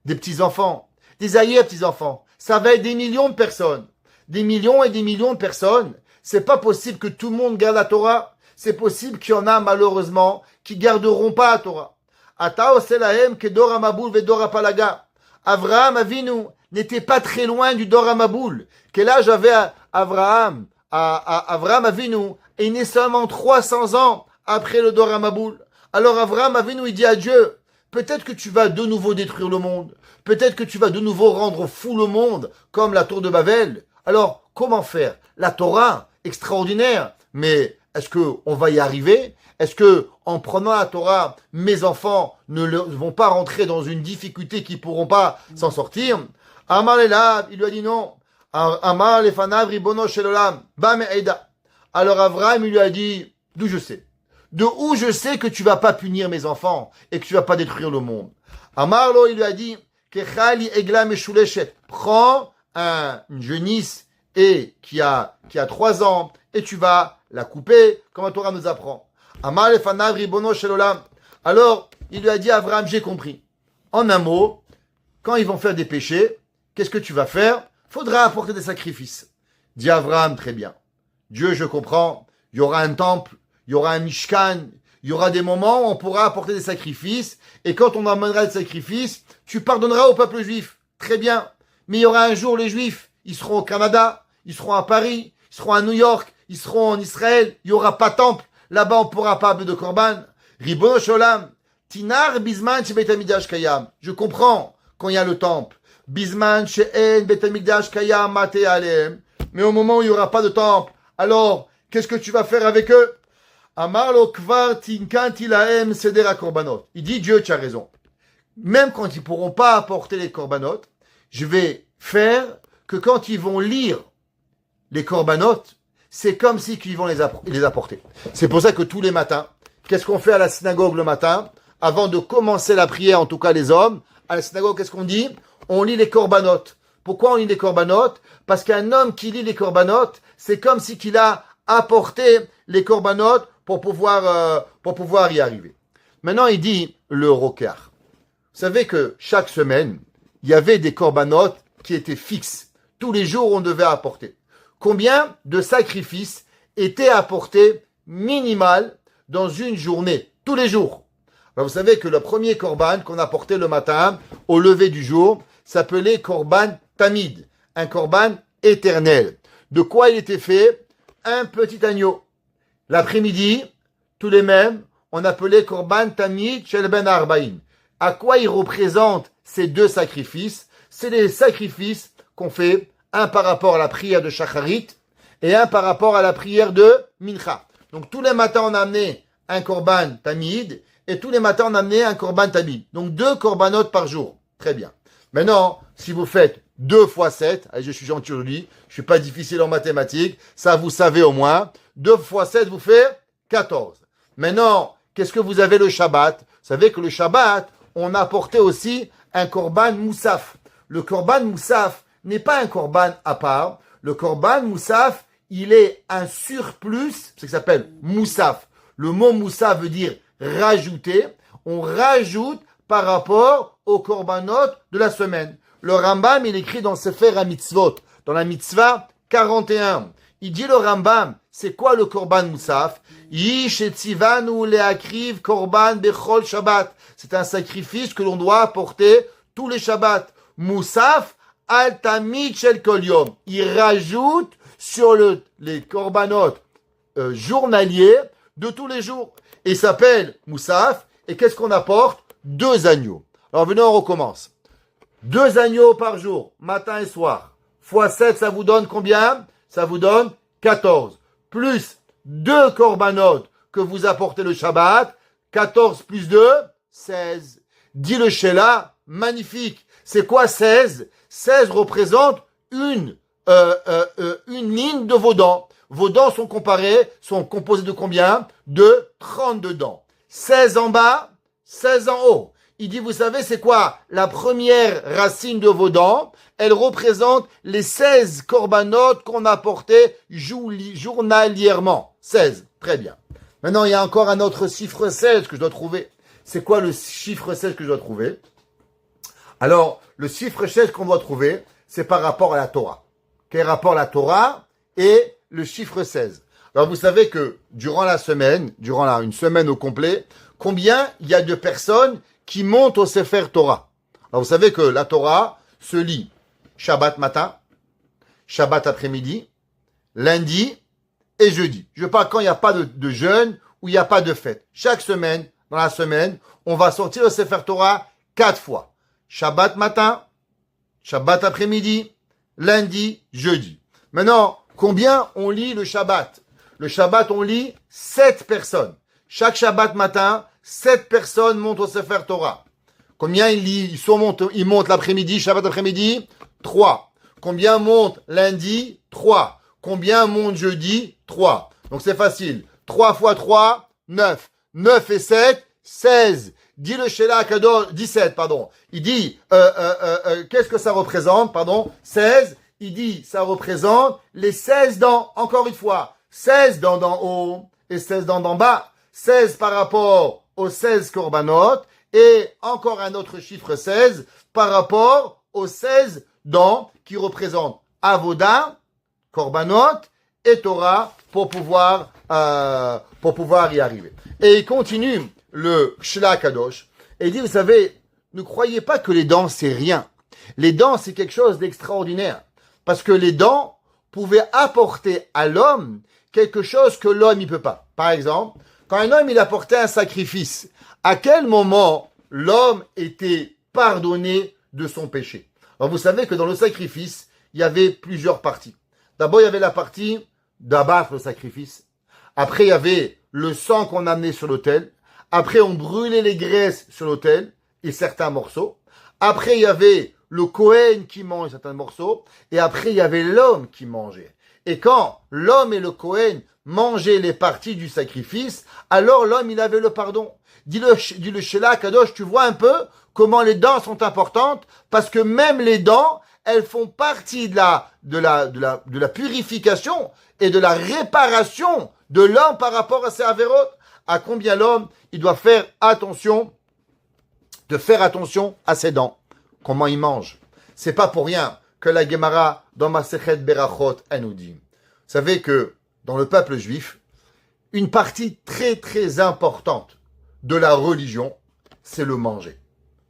des petits-enfants, des arrière-petits-enfants. Ça va être des millions de personnes. Des millions et des millions de personnes. C'est pas possible que tout le monde garde la Torah. C'est possible qu'il y en a, malheureusement, qui garderont pas la Torah. Ata oselahem kedor hamaboul vedor hapalaga. Avraham Avinu n'était pas très loin du Dor Hamaboul. Quel âge avait Avraham Avinu? Et il est seulement 300 ans après le Dor Hamaboul. Alors Avraham Avinu, il dit à Dieu, peut-être que tu vas de nouveau détruire le monde. Peut-être que tu vas de nouveau rendre fou le monde, comme la tour de Babel. Alors, comment faire? La Torah, extraordinaire. Mais est-ce qu'on va y arriver? Est-ce que, en prenant la Torah, mes enfants ne vont pas rentrer dans une difficulté qu'ils pourront pas s'en sortir? Amar Elav, il lui a dit non. Amar Lefanav Ribono Shelolam, Bam Eida. Alors Avraham, il lui a dit, d'où je sais? De où je sais que tu vas pas punir mes enfants et que tu vas pas détruire le monde? Amarlo, il lui a dit, Kechali Egla Meshuleshet. Prends une jeunisse et qui a 3 ans et tu vas la couper comme la Torah nous apprend. Amar Lefanav Ribono Shelolam. Alors, il lui a dit, Avraham, j'ai compris. En un mot, quand ils vont faire des péchés, qu'est-ce que tu vas faire? Faudra apporter des sacrifices. Dit Avraham, très bien. Dieu, je comprends, il y aura un temple, il y aura un Mishkan, il y aura des moments où on pourra apporter des sacrifices, et quand on amènera des sacrifices, tu pardonneras au peuple juif. Très bien. Mais il y aura un jour les juifs, ils seront au Canada, ils seront à Paris, ils seront à New York, ils seront en Israël, il n'y aura pas de temple. Là-bas, on ne pourra pas amener de korban. Ribono Sholam, Tinar Bisman chez Betamigdash Kayam. Je comprends quand il y a le temple. Bisman chez En Betamigdash Kayam Mate Alem. Mais au moment où il n'y aura pas de temple, alors, qu'est-ce que tu vas faire avec eux? Amarlo kvar tinkanti lahem seder korbanot. Il dit, Dieu, tu as raison. Même quand ils pourront pas apporter les korbanot, je vais faire que quand ils vont lire les korbanot, c'est comme si ils vont les apporter. C'est pour ça que tous les matins, qu'est-ce qu'on fait à la synagogue le matin? Avant de commencer la prière, en tout cas les hommes, à la synagogue, qu'est-ce qu'on dit? On lit les korbanot. Pourquoi on lit les korbanot? Parce qu'un homme qui lit les korbanot, c'est comme si qu'il a apporté les korbanot pour pouvoir y arriver. Maintenant, il dit le rokar. Vous savez que chaque semaine, il y avait des korbanot qui étaient fixes. Tous les jours, on devait apporter. Combien de sacrifices étaient apportés minimal dans une journée, tous les jours? Alors, vous savez que le premier korban qu'on apportait le matin, au lever du jour, s'appelait korban tamid, un korban éternel. De quoi il était fait? Un petit agneau. L'après-midi, tous les mêmes, on appelait korban tamid shel ben arbaïn. À quoi ils représentent ces deux sacrifices? C'est les sacrifices qu'on fait, un par rapport à la prière de Shacharit et un par rapport à la prière de Mincha. Donc tous les matins, on a amené un korban tamid et tous les matins, on a amené un korban tamid. Donc 2 korbanot par jour. Très bien. Maintenant, si vous faites 2 fois 7, allez, je suis gentil aujourd'hui, je suis pas difficile en mathématiques, ça vous savez au moins. 2 fois 7 vous fait 14. Maintenant, qu'est-ce que vous avez le Shabbat? Vous savez que le Shabbat, on a apporté aussi un korban moussaf. Le korban moussaf n'est pas un korban à part. Le korban moussaf, il est un surplus, c'est ce qui s'appelle moussaf. Le mot moussaf veut dire rajouter. On rajoute par rapport au korbanot de la semaine. Le Rambam, il écrit dans Sefer HaMitzvot, dans la mitzvah 41. Il dit le Rambam, c'est quoi le korban moussaf? Yish etzivanu leakriv korban bechol Shabbat. C'est un sacrifice que l'on doit apporter tous les Shabbats. Moussaf al tamid shel kol yom. Il rajoute sur les korbanot journaliers de tous les jours. Et s'appelle moussaf. Et qu'est-ce qu'on apporte? 2 agneaux. Alors venez, on recommence. 2 agneaux par jour, matin et soir. Fois 7, ça vous donne combien? Ça vous donne 14. Plus 2 korbanot que vous apportez le Shabbat. 14 plus 2, 16. Dit le Sheila, magnifique. C'est quoi 16? 16 représente une ligne de vos dents. Vos dents sont composées de combien? De 32 dents. 16 en bas, 16 en haut. Il dit, vous savez, c'est quoi la première racine de vos dents? Elle représente les 16 korbanot qu'on a portés journalièrement. 16. Très bien. Maintenant, il y a encore un autre chiffre 16 que je dois trouver. C'est quoi le chiffre 16 que je dois trouver? Alors, le chiffre 16 qu'on doit trouver, c'est par rapport à la Torah. Quel rapport la Torah et le chiffre 16? Alors, vous savez que durant une semaine au complet, combien il y a de personnes qui montent au Sefer Torah? Alors, vous savez que la Torah se lit Shabbat matin, Shabbat après-midi, lundi et jeudi. Je parle quand il n'y a pas de jeûne ou il n'y a pas de fête. Chaque semaine, dans la semaine, on va sortir le Sefer Torah 4 fois. Shabbat matin, Shabbat après-midi, lundi, jeudi. Maintenant, combien on lit le Shabbat? Le Shabbat, on lit 7 personnes. Chaque Shabbat matin, 7 personnes montent au Sefer Torah. Combien ils montent l'après-midi, Shabbat après-midi? 3. Combien montent lundi? 3. Combien montent jeudi? 3. Donc c'est facile. 3 fois 3, 9. 9 et 7, 16. Dit le Sheila Kadosh, 17, pardon. Il dit, qu'est-ce que ça représente, 16. Il dit, ça représente les 16 dents, encore une fois. 16 dents d'en haut et 16 dents d'en bas. 16 par rapport aux 16 korbanot et encore un autre chiffre 16 par rapport aux 16 dents qui représentent Avoda, korbanot et Torah pour pouvoir y arriver. Et il continue le Sheila Kadosh et il dit, vous savez, ne croyez pas que les dents c'est rien. Les dents c'est quelque chose d'extraordinaire parce que les dents pouvaient apporter à l'homme quelque chose que l'homme il peut pas. Par exemple, quand un homme il apportait un sacrifice, à quel moment l'homme était pardonné de son péché? Alors vous savez que dans le sacrifice, il y avait plusieurs parties. D'abord, il y avait la partie d'abattre le sacrifice. Après, il y avait le sang qu'on amenait sur l'autel. Après, on brûlait les graisses sur l'autel et certains morceaux. Après, il y avait le Kohen qui mange certains morceaux. Et après, il y avait l'homme qui mangeait. Et quand l'homme et le Kohen mangeaient les parties du sacrifice, alors l'homme, il avait le pardon. Dit le Sheila Kadosh, tu vois un peu comment les dents sont importantes, parce que même les dents, elles font partie de la purification et de la réparation de l'homme par rapport à ses avérotes. À combien l'homme, il doit faire attention à ses dents. Comment il mange. C'est pas pour rien que la Gemara, dans Masechet Berachot, elle nous dit. Vous savez que dans le peuple juif, une partie très très importante de la religion, c'est le manger.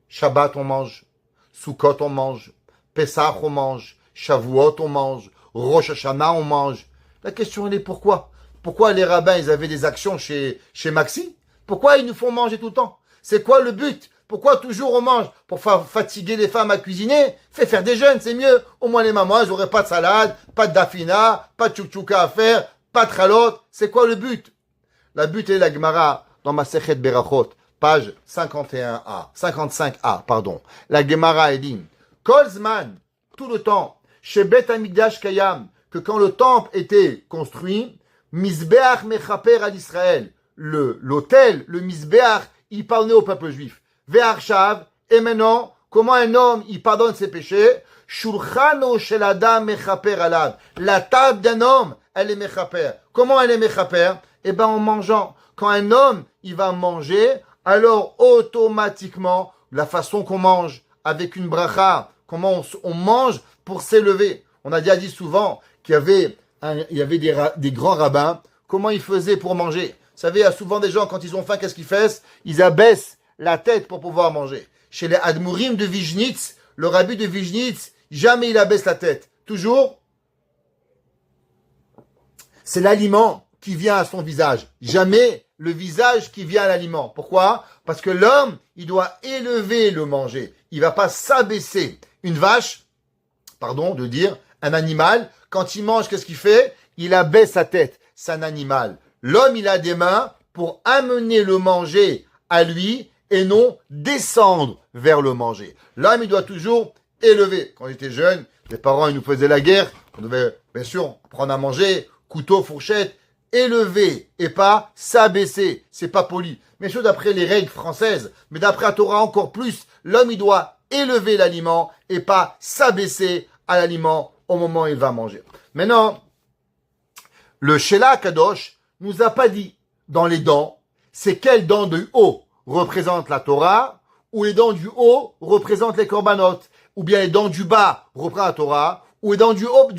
Shabbat on mange, Sukkot on mange, Pesach on mange, Shavuot on mange, Rosh Hashanah on mange. La question elle est pourquoi? Pourquoi les rabbins ils avaient des actions chez Maxi? Pourquoi ils nous font manger tout le temps? C'est quoi le but? Pourquoi toujours on mange? Pour fatiguer les femmes à cuisiner? Fais faire des jeûnes, c'est mieux. Au moins les mamans, elles n'auraient pas de salade, pas de dafina, pas de tchoukchouka à faire, pas de chalot. C'est quoi le but? La but est la Gemara dans Masechet Berachot, page 55a, pardon. La Gemara est dit, Kolzman, tout le temps, chez Bet Hamikdash Kayam, que quand le temple était construit, Mizbeach Mechaper à l'Israël, l'autel, le Mizbeach, il pardonnait au peuple juif. Ve'arshav, et maintenant, comment un homme, il pardonne ses péchés? Shulchano shel adam mechaper alav. La table d'un homme, elle est mechaper. Comment elle est mechaper? Eh ben, en mangeant. Quand un homme, il va manger, alors automatiquement, la façon qu'on mange, avec une bracha, comment on mange pour s'élever. On a déjà dit souvent qu'il y avait des grands rabbins, comment ils faisaient pour manger. Vous savez, il y a souvent des gens, quand ils ont faim, qu'est-ce qu'ils font? Ils abaissent la tête pour pouvoir manger. Chez les Admourim de Vijnitz, le rabbi de Vijnitz, jamais il abaisse la tête. Toujours, c'est l'aliment qui vient à son visage. Jamais le visage qui vient à l'aliment. Pourquoi? Parce que l'homme, il doit élever le manger. Il va pas s'abaisser. Une vache, un animal, quand il mange, qu'est-ce qu'il fait? Il abaisse sa tête. C'est un animal. L'homme, il a des mains pour amener le manger à lui et non descendre vers le manger. L'homme, il doit toujours élever. Quand j'étais jeune, les parents, ils nous faisaient la guerre. On devait, bien sûr, prendre à manger, couteau, fourchette, élever et pas s'abaisser. C'est pas poli. Bien sûr, d'après les règles françaises, mais d'après la Torah encore plus, l'homme, il doit élever l'aliment et pas s'abaisser à l'aliment au moment où il va manger. Maintenant, le Shelah Kadosh nous a pas dit dans les dents, c'est quelles dents du haut représentent la Torah, ou les dents du haut représentent les korbanot, ou bien les dents du bas représentent la Torah, ou les dents du haut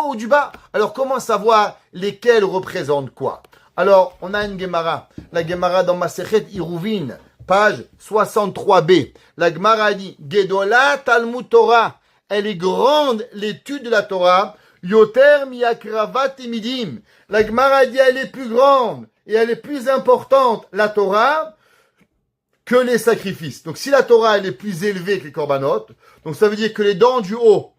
ou du bas. Alors comment savoir lesquelles représentent quoi? Alors on a une Gemara, la Gemara dans Masechet Iruvin, page 63b. La Gemara dit Gedola Talmud Torah, elle est grande l'étude de la Torah. Yoter miakravat timidim. La Gemara dit elle est plus grande et elle est plus importante, la Torah, que les sacrifices. Donc si la Torah elle est plus élevée que les korbanot, donc ça veut dire que les dents du haut,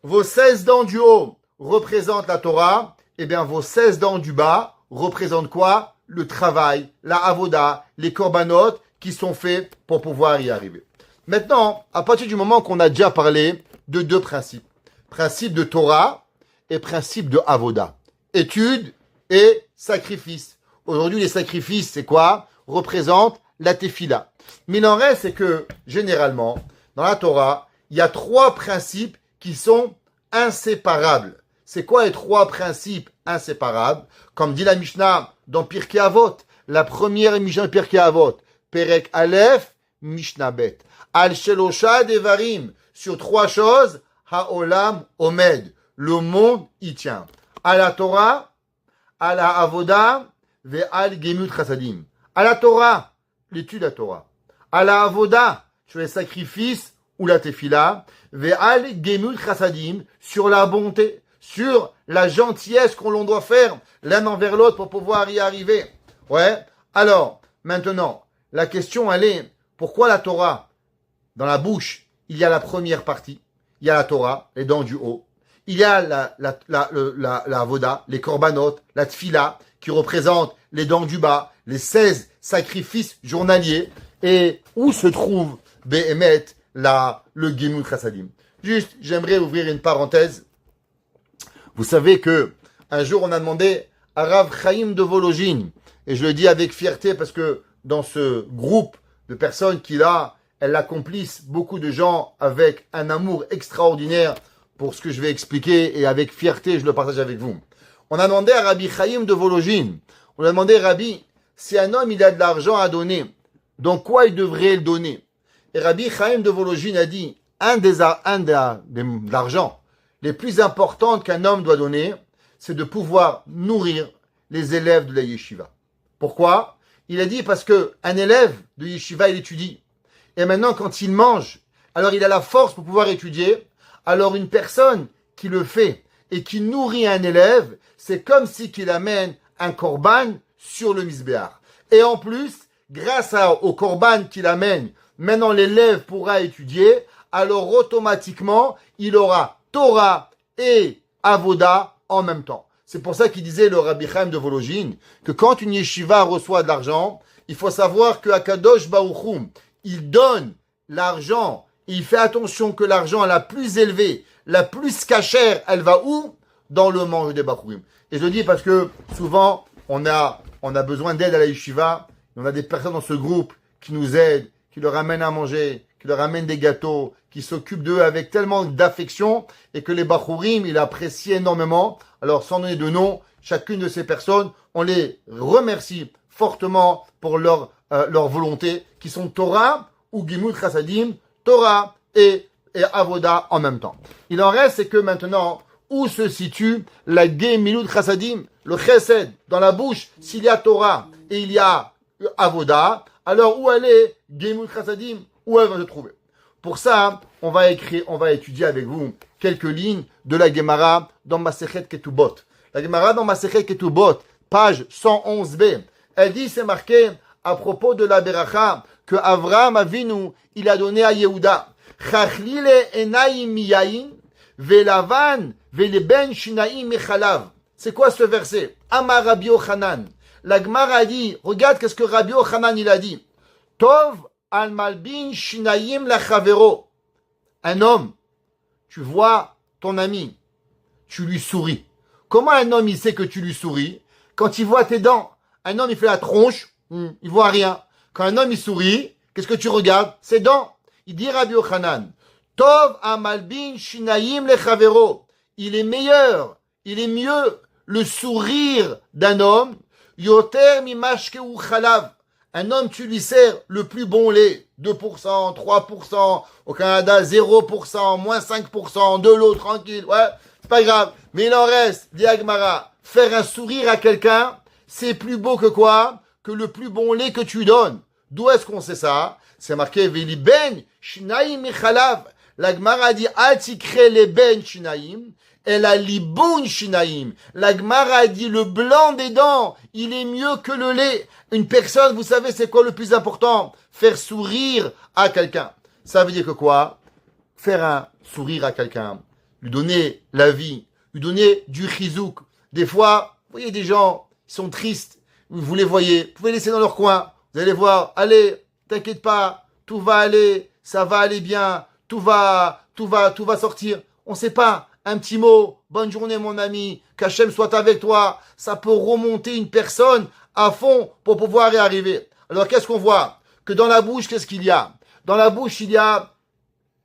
vos 16 dents du haut représentent la Torah, et bien vos 16 dents du bas représentent quoi? Le travail, la avoda, les korbanot qui sont faits pour pouvoir y arriver. Maintenant, à partir du moment qu'on a déjà parlé de deux principes, principe de Torah et principe de avoda, étude et sacrifice. Aujourd'hui, les sacrifices, c'est quoi? Représentent la tefila. Mais il en reste, c'est que, généralement, dans la Torah, il y a trois principes qui sont inséparables. C'est quoi les trois principes inséparables? Comme dit la Mishnah dans Pirkei Avot, la première Mishnah de Pirkei Avot, Perek Aleph, Mishnah Bet. Al Shelosha Devarim, sur trois choses, Haolam Omed, le monde y tient. À la Torah, à la Avoda, Ve'al Gemut Chassadim. À la Torah, l'étude de la Torah. À la Avoda, sur les sacrifices ou la Tefila, Ve'al Gemut Chassadim, sur la bonté, sur la gentillesse qu'on doit faire l'un envers l'autre pour pouvoir y arriver. Ouais. Alors, maintenant, la question elle est, pourquoi la Torah? Dans la bouche, il y a la première partie, il y a la Torah, les dents du haut. Il y a la avoda, les korbanot, la tfila, qui représente les dents du bas, les 16 sacrifices journaliers, et où se trouve Behemet, le Gemut Chassadim. Juste, j'aimerais ouvrir une parenthèse. Vous savez que un jour on a demandé à Rav Chaim de Volojine, et je le dis avec fierté parce que dans ce groupe de personnes qu'il a, elles accomplissent beaucoup de gens avec un amour extraordinaire pour ce que je vais expliquer, et avec fierté, je le partage avec vous. On a demandé à Rabbi Chaim de Volojine, on a demandé, Rabbi, si un homme il a de l'argent à donner, dans quoi il devrait le donner? Et Rabbi Chaim de Volojine a dit, de l'argent les plus importantes qu'un homme doit donner, c'est de pouvoir nourrir les élèves de la yeshiva. Pourquoi? Il a dit parce que un élève de yeshiva, il étudie. Et maintenant, quand il mange, alors il a la force pour pouvoir étudier. Alors une personne qui le fait et qui nourrit un élève, c'est comme si qu'il amène un korban sur le misbéach. Et en plus, grâce au korban qu'il amène, maintenant l'élève pourra étudier, alors automatiquement, il aura Torah et Avoda en même temps. C'est pour ça qu'il disait le Rabbi Chaim de Volojine que quand une yeshiva reçoit de l'argent, il faut savoir que Akadosh Baruch Hu, il donne l'argent il fait attention que l'argent la plus élevée, la plus cachère, elle va où? Dans le manche des Bachurim. Et je le dis parce que souvent, on a besoin d'aide à la yeshiva. On a des personnes dans ce groupe qui nous aident, qui leur amènent à manger, qui leur amènent des gâteaux, qui s'occupent d'eux avec tellement d'affection et que les Bachurim, ils apprécient énormément. Alors, sans donner de nom, chacune de ces personnes, on les remercie fortement pour leur volonté, qui sont Torah ou Gimut Chassadim, Torah et Avoda en même temps. Il en reste, c'est que maintenant, où se situe la Gemilut Chassadim, le Chesed, dans la bouche, s'il y a Torah et il y a Avoda, alors où elle est Gemilut Chassadim, où elle va se trouver? Pour ça, on va étudier avec vous quelques lignes de la Gemara dans Masechet Ketubot. La Gemara dans Masechet Ketubot, page 111b, elle dit, c'est marqué à propos de la Beracha, que Avraham Avinu, il a donné à Yehuda, Chachlile enaim miyain, velavan, veleben shinaim mechalav. C'est quoi ce verset? Amar Rabbi Yochanan. La Gemara a dit, regarde qu'est-ce que Rabbi Yochanan il a dit. Tov al malbin shinaim lachavero. Un homme, tu vois ton ami, tu lui souris. Comment un homme il sait que tu lui souris? Quand il voit tes dents. Un homme il fait la tronche, il voit rien. Quand un homme il sourit, qu'est-ce que tu regardes? Ses dents. Il dit Rabbi Yochanan, Tov amalbin shinaim lechavero. Il est meilleur, il est mieux le sourire d'un homme. Yoter mimashkeu chalav. Un homme, tu lui sers le plus bon lait. 2%, 3%, au Canada 0%, moins 5%, de l'eau tranquille. Ouais, c'est pas grave. Mais il en reste, dit Agmara, faire un sourire à quelqu'un, c'est plus beau que quoi? Que le plus bon lait que tu donnes. D'où est-ce qu'on sait ça? C'est marqué Veli ben shinaim michalav. La Gemara dit Atikre le ben shinaim. Elle a liboun shinaim. La Gemara dit le blanc des dents, il est mieux que le lait. Une personne, vous savez, c'est quoi le plus important? Faire sourire à quelqu'un. Ça veut dire que quoi? Faire un sourire à quelqu'un, lui donner la vie, lui donner du chizouk. Des fois, vous voyez des gens, ils sont tristes. Vous les voyez, vous pouvez les laisser dans leur coin. Vous allez voir, allez, t'inquiète pas, tout va aller, ça va aller bien, tout va sortir. On sait pas, un petit mot, bonne journée mon ami, qu'Hachem soit avec toi, ça peut remonter une personne à fond pour pouvoir y arriver. Alors qu'est-ce qu'on voit? Que dans la bouche, qu'est-ce qu'il y a? Dans la bouche, il y a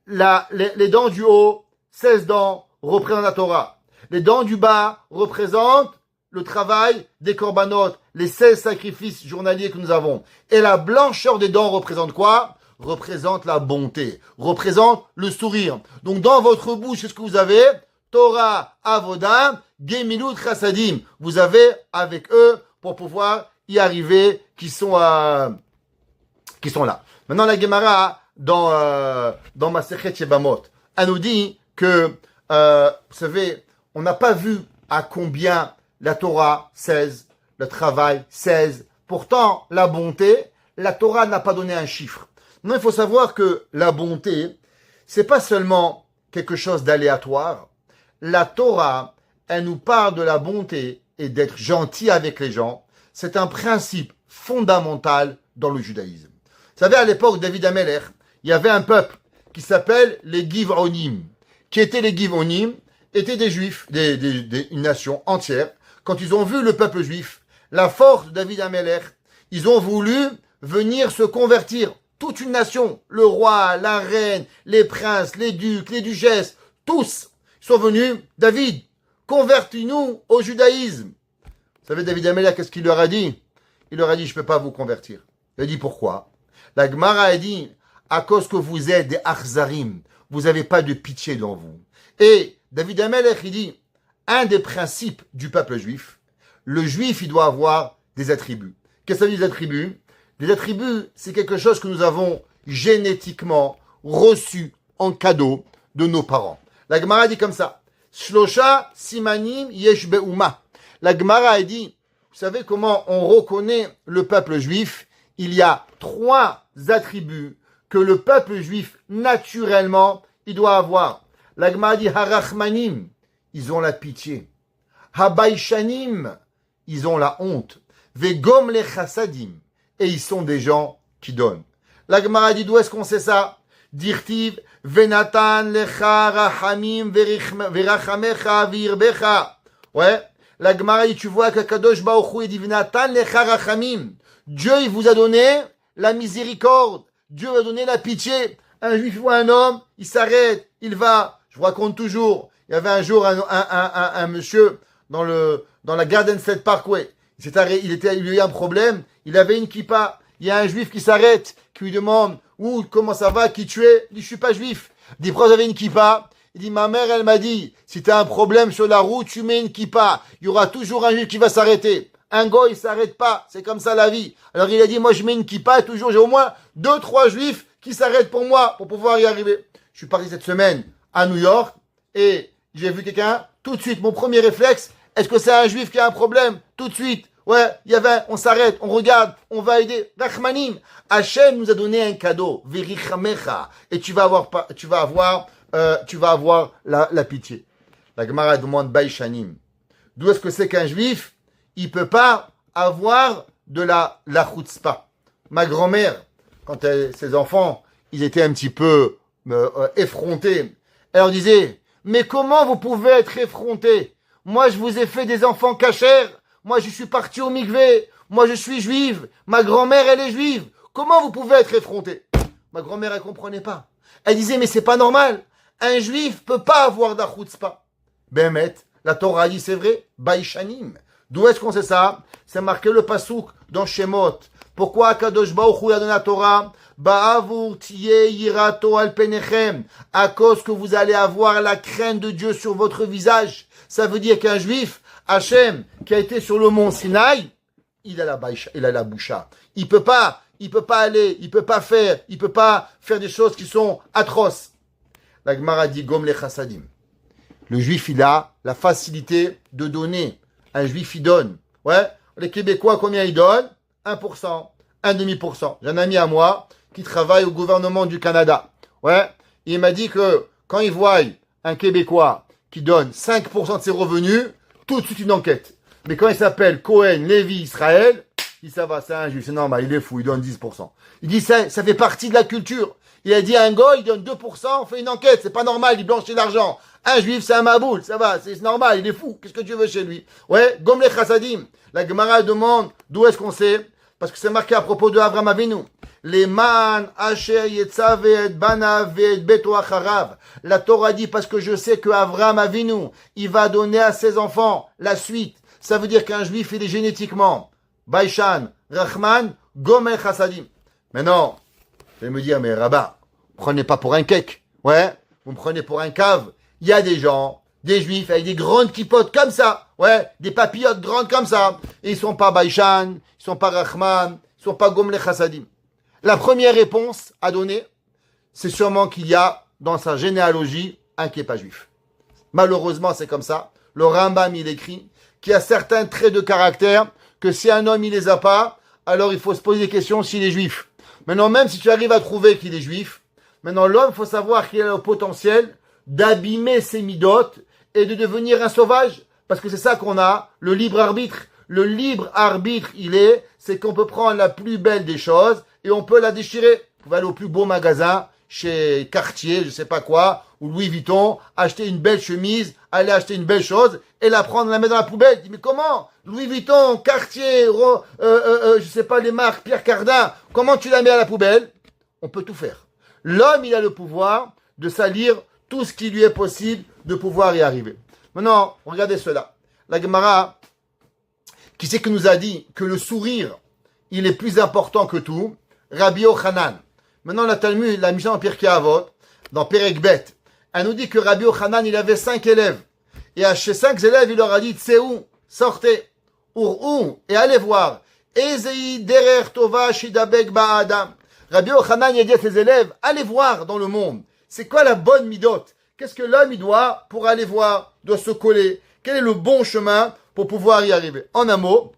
les dents du haut, 16 dents, représentent la Torah. Les dents du bas représentent le travail des corbanotes, les 16 sacrifices journaliers que nous avons. Et la blancheur des dents représente quoi? Représente la bonté, représente le sourire. Donc dans votre bouche, qu'est-ce que vous avez? Torah, Avoda, Gemilut Chassadim. Vous avez avec eux pour pouvoir y arriver qui sont là. Maintenant la Gemara dans Masechet Yebamot, elle nous dit que vous savez, on n'a pas vu à combien la Torah 16, le travail 16. Pourtant, la bonté, la Torah n'a pas donné un chiffre. Non, il faut savoir que la bonté, c'est pas seulement quelque chose d'aléatoire. La Torah, elle nous parle de la bonté et d'être gentil avec les gens. C'est un principe fondamental dans le judaïsme. Vous savez, à l'époque de David Amelech, il y avait un peuple qui s'appelle les Givonim. Qui étaient les Givonim? Étaient des juifs, une nation entière. Quand ils ont vu le peuple juif, la force de David Amelech, ils ont voulu venir se convertir. Toute une nation, le roi, la reine, les princes, les ducs, les duchesses, tous sont venus. David, convertis-nous au judaïsme. Vous savez, David Amelech, qu'est-ce qu'il leur a dit? Il leur a dit, je ne peux pas vous convertir. Il a dit, pourquoi? La Gemara a dit, à cause que vous êtes des Achzarim, vous n'avez pas de pitié dans vous. Et David Amelech, il dit, un des principes du peuple juif, le juif, il doit avoir des attributs. Qu'est-ce que ça veut dire des attributs? Les attributs, c'est quelque chose que nous avons génétiquement reçu en cadeau de nos parents. La Gemara dit comme ça. Shlosha simanim yesh be'uma. La Gemara a dit, vous savez comment on reconnaît le peuple juif? Il y a 3 attributs que le peuple juif, naturellement, il doit avoir. La Gemara dit harachmanim, ils ont la pitié. Habaishanim, ils ont la honte. Vegom le chassadim, et ils sont des gens qui donnent. La Gemara dit, d'où est-ce qu'on sait ça? Dirtiv, venatan lecha rachamim verachamecha virbecha. Ouais, la Gemara dit, tu vois que Kadosh Baruch Hu, il dit, venatan lecha rachamim. Dieu, il vous a donné la miséricorde. Dieu va donner la pitié. Un juif voit un homme, il s'arrête, il va. Je vous raconte toujours. Il y avait un jour un monsieur dans la Garden State Parkway. Il lui a eu un problème. Il avait une kippa. Il y a un juif qui s'arrête, qui lui demande, comment ça va, qui tu es? Il dit, je suis pas juif. Il dit, pourquoi vous avez une kippa? Il dit, ma mère, elle m'a dit, si tu as un problème sur la route, tu mets une kippa. Il y aura toujours un juif qui va s'arrêter. Un goy, il s'arrête pas. C'est comme ça la vie. Alors il a dit, moi je mets une kippa et toujours j'ai au moins 2-3 juifs qui s'arrêtent pour moi, pour pouvoir y arriver. Je suis parti cette semaine à New York et j'ai vu quelqu'un. Tout de suite, mon premier réflexe, est-ce que c'est un juif qui a un problème? Tout de suite. Ouais, il y avait, on s'arrête, on regarde, on va aider. Rachmanim. Hachem nous a donné un cadeau. Verichamecha. Et tu vas avoir la pitié. La Gemara demande Baïchanim. D'où est-ce que c'est qu'un juif, il peut pas avoir de la chutzpah. Ma grand-mère, quand ses enfants, ils étaient un petit peu effrontés, elle leur disait, mais comment vous pouvez être effrontés? Moi, je vous ai fait des enfants cachers. Moi, je suis parti au mikvé. Moi, je suis juive. Ma grand-mère, elle est juive. Comment vous pouvez être effrontés? Ma grand-mère, elle comprenait pas. Elle disait, mais c'est pas normal. Un juif peut pas avoir de la chutzpah. Bémet, la Torah a dit, c'est vrai, Baïchanim. D'où est-ce qu'on sait ça? C'est marqué le pasouk dans Shemot. Pourquoi Kadosh Baruch Hu a donné la Torah? Ba'avur tiye yirato al penechem. À cause que vous allez avoir la crainte de Dieu sur votre visage. Ça veut dire qu'un juif, Hachem, qui a été sur le mont Sinaï, il a la boucha. Il peut pas aller, il peut pas faire des choses qui sont atroces. La Gemara dit Gom le chassadim. Le juif, il a la facilité de donner. Un juif, il donne. Ouais. Les Québécois, combien ils donnent? 1%, 1,5%. J'ai un ami à moi qui travaille au gouvernement du Canada. Ouais. Et il m'a dit que quand il voit un Québécois qui donne 5% de ses revenus, tout de suite une enquête. Mais quand il s'appelle Cohen, Lévi, Israël, il dit ça va, c'est un juif, c'est normal, il est fou, il donne 10%. Il dit ça fait partie de la culture. Il a dit à un gars, il donne 2%, on fait une enquête, c'est pas normal, il blanchit l'argent. Un juif, c'est un maboul, ça va, c'est normal, il est fou. Qu'est-ce que tu veux chez lui? Ouais, Gom le chassadim. La Gemara demande d'où est-ce qu'on sait? Parce que c'est marqué à propos de Avraham Avinu. Les man asher yetzav et banav et beto acharav. La Torah dit parce que je sais que Avraham Avinu, il va donner à ses enfants la suite. Ça veut dire qu'un juif, il est génétiquement Baïchan, Rahman, Gom el chassadim. Maintenant, vous allez me dire, mais Rabat, prenez pas pour un cake. Ouais, vous me prenez pour un cave. Il y a des gens, des juifs avec des grandes kippotes comme ça. Ouais, des papillotes grandes comme ça. Et ils sont pas Baïchan, ils sont pas Rahman, ils sont pas Gom le chassadim. La première réponse à donner, c'est sûrement qu'il y a dans sa généalogie un qui n'est pas juif. Malheureusement, c'est comme ça. Le Rambam, il écrit qu'il y a certains traits de caractère que si un homme, il les a pas, alors il faut se poser des questions s'il est juif. Maintenant, même si tu arrives à trouver qu'il est juif, maintenant l'homme, il faut savoir qu'il a le potentiel d'abîmer ses midotes et de devenir un sauvage. Parce que c'est ça qu'on a, le libre arbitre. Le libre arbitre, c'est qu'on peut prendre la plus belle des choses et on peut la déchirer. Vous pouvez aller au plus beau magasin, chez Cartier, je sais pas quoi, ou Louis Vuitton, acheter une belle chemise, aller acheter une belle chose et la prendre, la mettre dans la poubelle. Mais comment? Louis Vuitton, Cartier, je sais pas les marques, Pierre Cardin, comment tu la mets à la poubelle? On peut tout faire. L'homme, il a le pouvoir de salir tout ce qui lui est possible de pouvoir y arriver. Maintenant, regardez cela. La Gemara, qui c'est qui nous a dit que le sourire, il est plus important que tout? Rabbi Yochanan. Maintenant, la Talmud, la Mishnah en Pirkei Avot, dans Perek Bet, elle nous dit que Rabbi Yochanan, il avait 5 élèves. Et à ces 5 élèves, il leur a dit, Tseou, sortez, Ur'ou, et allez voir. Ezei derer tova shidabek ba'adam. Rabbi Yochanan, il a dit à ses élèves, allez voir dans le monde. C'est quoi la bonne midote? Qu'est-ce que l'homme, il doit, pour aller voir, doit se coller? Quel est le bon chemin pour pouvoir y arriver? En un mot,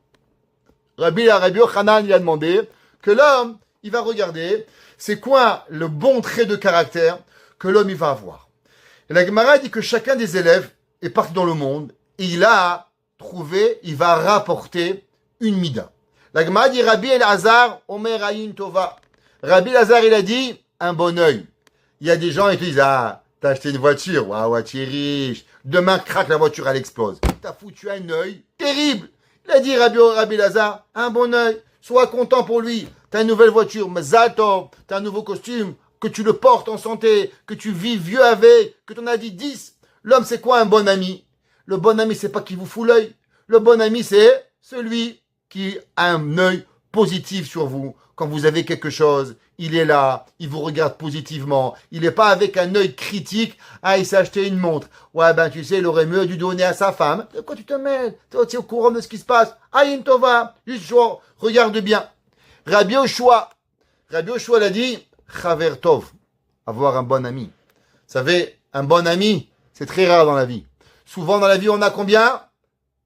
Rabbi Yochanan, il a demandé que l'homme, il va regarder, c'est quoi le bon trait de caractère que l'homme, il va avoir. Et la Gemara dit que chacun des élèves est parti dans le monde et il a trouvé, il va rapporter une mida. La Gemara dit Rabbi Elazar, Omer Ayin Tova. Rabbi Elazar, il a dit un bon œil. Il y a des gens qui te disent, ah, t'as acheté une voiture, waouh, ouais, tu es riche. Demain, craque, la voiture, elle explose. T'as foutu un œil terrible. Il a dit Rabbi Lazare, un bon œil. Sois content pour lui. T'as une nouvelle voiture, Mazal Tov. T'as un nouveau costume, que tu le portes en santé, que tu vis vieux avec, que t'en as dit 10. L'homme, c'est quoi un bon ami? Le bon ami, c'est pas qui vous fout l'œil. Le bon ami, c'est celui qui a un œil positif sur vous. Quand vous avez quelque chose, il est là, il vous regarde positivement. Il n'est pas avec un œil critique. Ah, il s'est acheté une montre. Ouais, ben tu sais, il aurait mieux dû donner à sa femme. De quoi tu te mêles? Tu es au courant de ce qui se passe. Aïn Tova, juste regarde bien. Rabbi Yoshua l'a dit, Chaver Tov, avoir un bon ami. Vous savez, un bon ami, c'est très rare dans la vie. Souvent dans la vie, on a combien?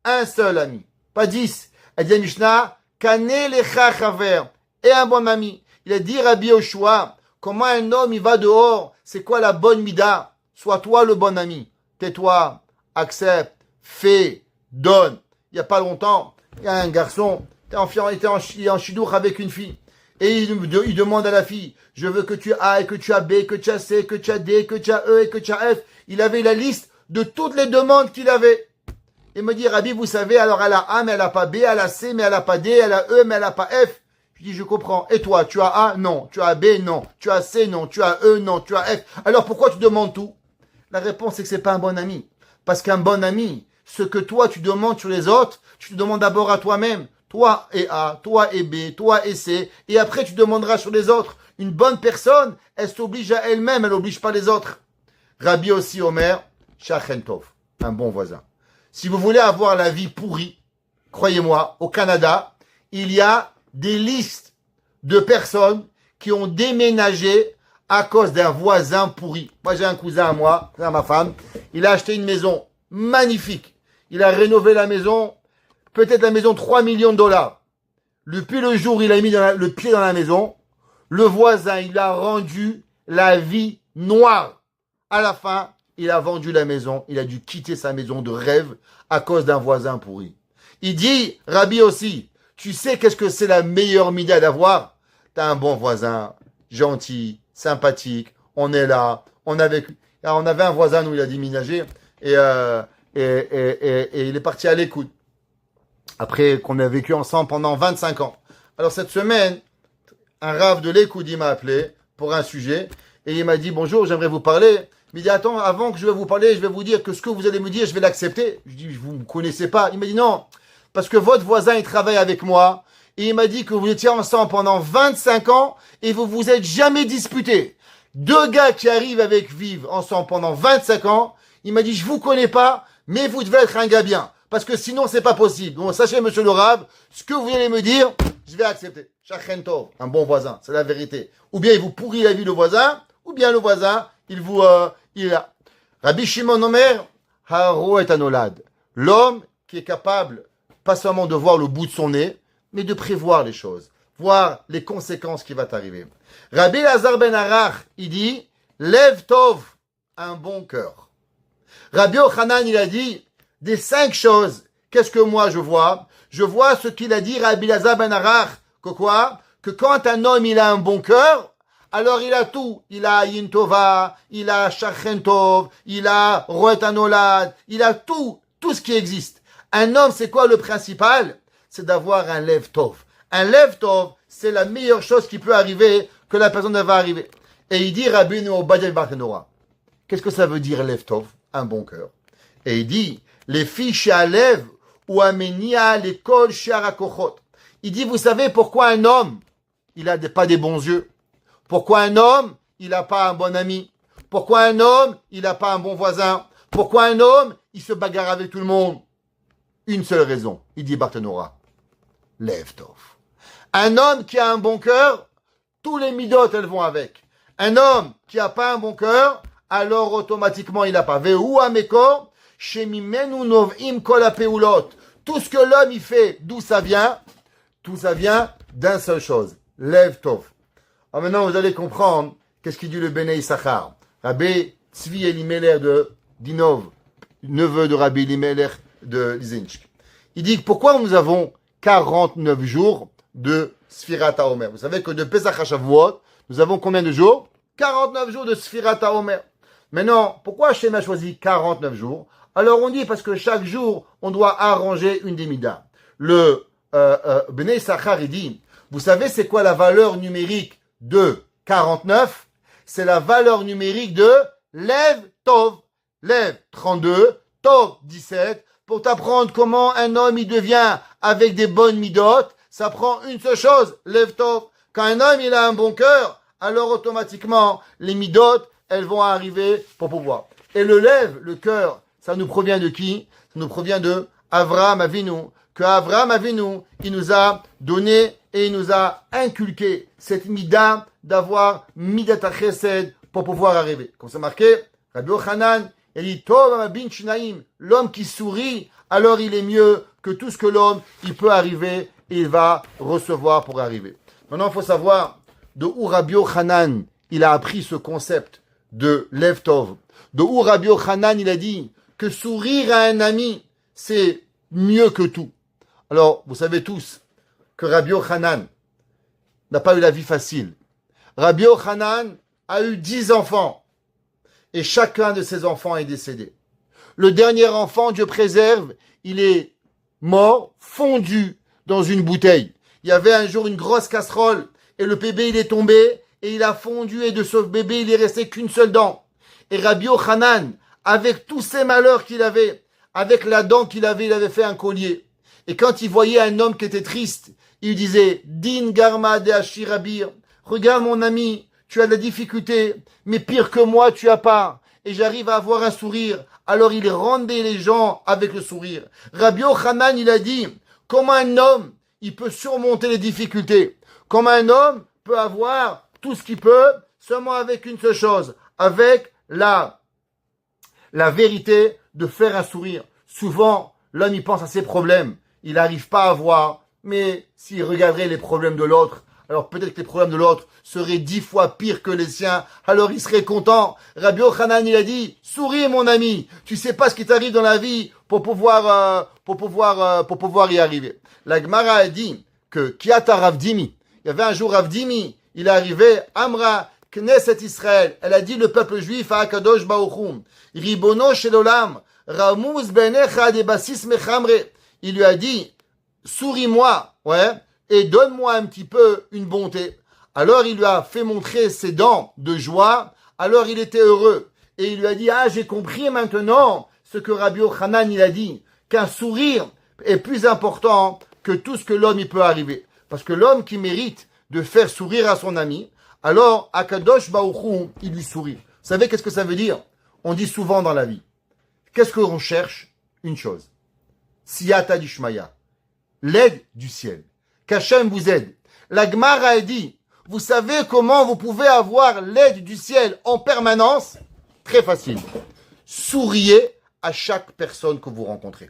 Un seul ami, pas 10. Elle dit à Mishnah, Kane lecha chaver, et un bon ami. Il a dit Rabbi Yoshua, comment un homme il va dehors, c'est quoi la bonne mida? Sois toi le bon ami. Tais-toi, accepte, fais, donne. Il n'y a pas longtemps, il y a un garçon, il était en chidour avec une fille. Et il demande à la fille, je veux que tu aies A, que tu as B, que tu as C, que tu as D, que tu as E et que tu as F. Il avait la liste de toutes les demandes qu'il avait. Il me dit, Rabbi, vous savez, alors elle a A, mais elle n'a pas B, elle a C, mais elle n'a pas D, elle a E, mais elle n'a pas F. Je dis, je comprends. Et toi, tu as A? Non. Tu as B? Non. Tu as C? Non. Tu as E? Non. Tu as F? Alors pourquoi tu demandes tout? La réponse, c'est que c'est pas un bon ami. Parce qu'un bon ami, ce que toi, tu demandes sur les autres, tu te demandes d'abord à toi-même. Toi et A, toi et B, toi et C, et après tu demanderas sur les autres. Une bonne personne, elle s'oblige à elle-même, elle n'oblige pas les autres. Rabbi aussi Omer, Shachen Tov, un bon voisin. Si vous voulez avoir la vie pourrie, croyez-moi, au Canada, il y a des listes de personnes qui ont déménagé à cause d'un voisin pourri. Moi, j'ai un cousin à moi, à ma femme, il a acheté une maison magnifique. Il a rénové la maison, peut-être la maison 3 millions de dollars. Depuis le jour où il a mis le pied dans la maison, le voisin, il a rendu la vie noire. À la fin, il a vendu la maison, il a dû quitter sa maison de rêve à cause d'un voisin pourri. Il dit, Rabbi aussi, tu sais qu'est-ce que c'est la meilleure mida d'avoir? T'as un bon voisin, gentil, sympathique, on est là, on avait un voisin, nous, il a déménagé, et il est parti à l'écoute. Après qu'on a vécu ensemble pendant 25 ans. Alors cette semaine, un rave de l'écoute, il m'a appelé pour un sujet, et il m'a dit, bonjour, j'aimerais vous parler. Il m'a dit, attends, avant que je vais vous parler, je vais vous dire que ce que vous allez me dire, je vais l'accepter. Je dis, vous ne me connaissez pas. Il m'a dit, non, parce que votre voisin, il travaille avec moi, et il m'a dit que vous étiez ensemble pendant 25 ans, et vous vous êtes jamais disputés. Deux gars qui arrivent avec vivre ensemble pendant 25 ans, il m'a dit, je vous connais pas, mais vous devez être un gars bien. Parce que sinon, c'est pas possible. Donc, sachez, monsieur le Rav, ce que vous allez me dire, je vais accepter. Shachen Tov, un bon voisin, c'est la vérité. Ou bien il vous pourrit la vie, le voisin, ou bien le voisin, il a. Rabbi Shimon Omer, Haro et Anolad. L'homme qui est capable, pas seulement de voir le bout de son nez, mais de prévoir les choses, voir les conséquences qui vont t'arriver. Rabbi Lazar ben Arach, il dit, Lev Tov, un bon cœur. Rabbi Ochanan, il a dit, des 5 choses, qu'est-ce que moi je vois? Je vois ce qu'il a dit Rabbi Lazar ben Arach, que quoi? Que quand un homme il a un bon cœur, alors il a tout. Il a Ayin Tova, il a Shachen Tov, il a Roet Anolad, il a tout ce qui existe. Un homme, c'est quoi le principal? C'est d'avoir un Lev Tov. Un Lev Tov, c'est la meilleure chose qui peut arriver, que la personne va arriver. Et il dit Rabbi Obadiah Barthénora. Qu'est-ce que ça veut dire Lev Tov? Un bon cœur. Et il dit, les filles chez Alev, ou Amenia, l'école chez Arakochot. Il dit, vous savez pourquoi un homme, il n'a pas des bons yeux? Pourquoi un homme, il n'a pas un bon ami? Pourquoi un homme, il n'a pas un bon voisin? Pourquoi un homme, il se bagarre avec tout le monde? Une seule raison, il dit Barthénora. Lev Tov. Un homme qui a un bon cœur, tous les midot, elles vont avec. Un homme qui n'a pas un bon cœur, alors automatiquement, il n'a pas. Vehu ameko, shemimenu novim kol hapeulot. Tout ce que l'homme, il fait, d'où ça vient? Tout ça vient d'une seule chose. Lev Tov. Alors maintenant, vous allez comprendre qu'est-ce qu'il dit le Béné Issachar. Rabbi Tzvi Elimelech de Dinov, neveu de Rabbi Elimelech de Lizinsk. Il dit pourquoi nous avons 49 jours de Sfirat HaOmer. Vous savez que de Pesach à Shavuot, nous avons combien de jours? 49 jours de Sfirat HaOmer. Maintenant, pourquoi Hachem a choisi 49 jours? Alors on dit parce que chaque jour, on doit arranger une des midas. Le Bnei Issachar, il dit, vous savez c'est quoi la valeur numérique de 49? C'est la valeur numérique de Lev Tov. Lev 32, Tov 17. Pour t'apprendre comment un homme il devient avec des bonnes midotes, ça prend une seule chose, Lev Tov. Quand un homme il a un bon cœur, alors automatiquement les midotes, elles vont arriver pour pouvoir. Et le Lev, le cœur, ça nous provient de qui? Ça nous provient de Avraham Avinu. Que Avraham Avinu, il nous a donné et il nous a inculqué cette mida d'avoir midat chesed pour pouvoir arriver. Comme c'est marqué, Rabbi Yochanan, il dit Tov Amabin Shnaim, l'homme qui sourit, alors il est mieux que tout ce que l'homme il peut arriver et il va recevoir pour arriver. Maintenant, il faut savoir de où Rabbi Yochanan il a appris ce concept de Lev Tov. De où Rabbi Yochanan il a dit que sourire à un ami, c'est mieux que tout. Alors, vous savez tous que Rabbi Yochanan n'a pas eu la vie facile. Rabbi Yochanan a eu 10 enfants et chacun de ses enfants est décédé. Le dernier enfant, Dieu préserve, il est mort, fondu dans une bouteille. Il y avait un jour une grosse casserole et le bébé il est tombé et il a fondu et de ce bébé il est resté qu'une seule dent. Et Rabbi Yochanan, avec tous ces malheurs qu'il avait, avec la dent qu'il avait, il avait fait un collier. Et quand il voyait un homme qui était triste, il lui disait, Din Garma de Ashirabir, regarde mon ami, tu as de la difficulté, mais pire que moi, tu as pas. Et j'arrive à avoir un sourire. Alors il rendait les gens avec le sourire. Rabbi Yochanan, il a dit, comment un homme, il peut surmonter les difficultés. Comment un homme peut avoir tout ce qu'il peut, seulement avec une seule chose, avec la vérité de faire un sourire. Souvent, l'homme, il pense à ses problèmes. Il n'arrive pas à voir, mais s'il regarderait les problèmes de l'autre, alors peut-être que les problèmes de l'autre seraient 10 fois pires que les siens, alors il serait content. Rabbi Yochanan, il a dit, souris mon ami, tu sais pas ce qui t'arrive dans la vie pour pouvoir y arriver. La Gemara a dit que Kiata Rav Dimi, il y avait un jour Rav Dimi, il est arrivé, Amra, Knesset Israël, elle a dit le peuple juif à Akadosh Baruch Hu, Ribono Shel Olam, Ramuz Benecha de Basis Mechamre. Il lui a dit, souris-moi, ouais, et donne-moi un petit peu une bonté. Alors il lui a fait montrer ses dents de joie, alors il était heureux. Et il lui a dit, ah, j'ai compris maintenant ce que Rabbi Yochanan il a dit, qu'un sourire est plus important que tout ce que l'homme il peut arriver. Parce que l'homme qui mérite de faire sourire à son ami, alors Akadosh Baruch Hu, il lui sourit. Vous savez qu'est-ce que ça veut dire? On dit souvent dans la vie, qu'est-ce qu'on cherche? Une chose. Siyata d'Ishmaya, l'aide du ciel. Qu'Hachem vous aide. La Gemara a dit, vous savez comment vous pouvez avoir l'aide du ciel en permanence? Très facile. Souriez à chaque personne que vous rencontrez.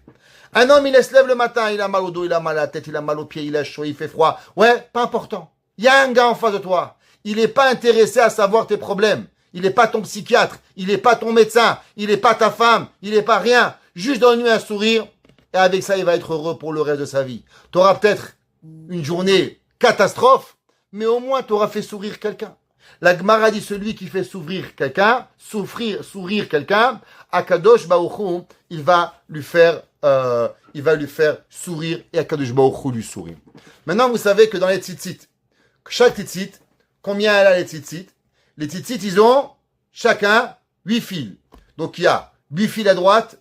Un homme, il se lève le matin, il a mal au dos, il a mal à la tête, il a mal aux pieds, il a chaud, il fait froid. Ouais, pas important. Il y a un gars en face de toi. Il n'est pas intéressé à savoir tes problèmes. Il n'est pas ton psychiatre. Il n'est pas ton médecin. Il n'est pas ta femme. Il n'est pas rien. Juste donne-lui un sourire. Et avec ça, il va être heureux pour le reste de sa vie. Tu auras peut-être une journée catastrophe, mais au moins tu auras fait sourire quelqu'un. La Gemara dit celui qui fait sourire quelqu'un, sourire quelqu'un, Akadosh Baruch Hu, il va lui faire sourire et Akadosh Baruch Hu lui sourit. Maintenant, vous savez que dans les tzitzit, chaque tzitzit, combien elle a les tzitzit? Les tzitzit, ils ont chacun 8 fils. Donc il y a 8 fils à droite,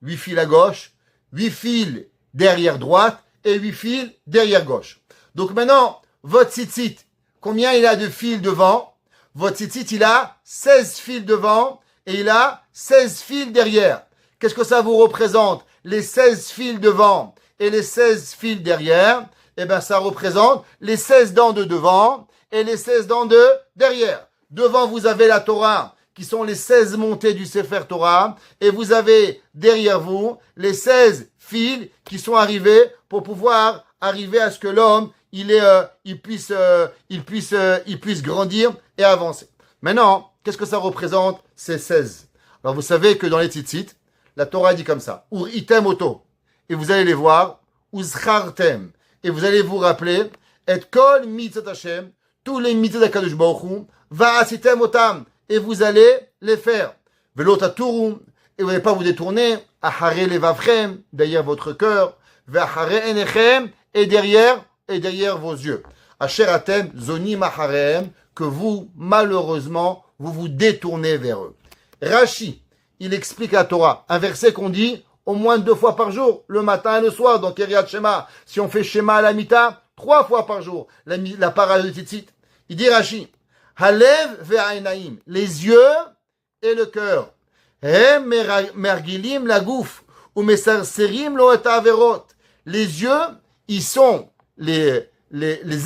8 fils à gauche, 8 fils derrière droite et 8 fils derrière gauche. Donc maintenant, votre tzitzit, combien il a de fils devant? Votre tzitzit, il a 16 fils devant et il a 16 fils derrière. Qu'est-ce que ça vous représente? Les 16 fils devant et les 16 fils derrière, eh bien ça représente les 16 dents de devant et les 16 dents de derrière. Devant, vous avez la Torah, qui sont les 16 montées du Sefer Torah, et vous avez derrière vous les 16 fils qui sont arrivés pour pouvoir arriver à ce que l'homme il puisse grandir et avancer. Maintenant, qu'est-ce que ça représente ces 16? Alors vous savez que dans les tzitzit, la Torah dit comme ça, Ur item oto, et vous allez les voir, Uzchartem, et vous allez vous rappeler, et kol mitzvot Hashem, tous les mitzvot d'Akadosh Baruch Hu, va'asitem otam, et vous allez les faire. Velo tatouru, et vous n'allez pas vous détourner, ahare levavchem, derrière votre cœur, ve'ahare enechem, et derrière vos yeux. Asher atem zonim aharehem, que vous, malheureusement, vous vous détournez vers eux. Rashi, il explique la Torah, un verset qu'on dit au moins 2 fois par jour, le matin et le soir, dans Kiryat Shema. Si on fait Shema à la mita, 3 fois par jour, la parade de Tzitzit. Il dit Rashi, Halev ve'ainaim, les yeux et le cœur. Hem mergilim la gouf, ou mesarserim lo et averot. Les yeux, ils sont les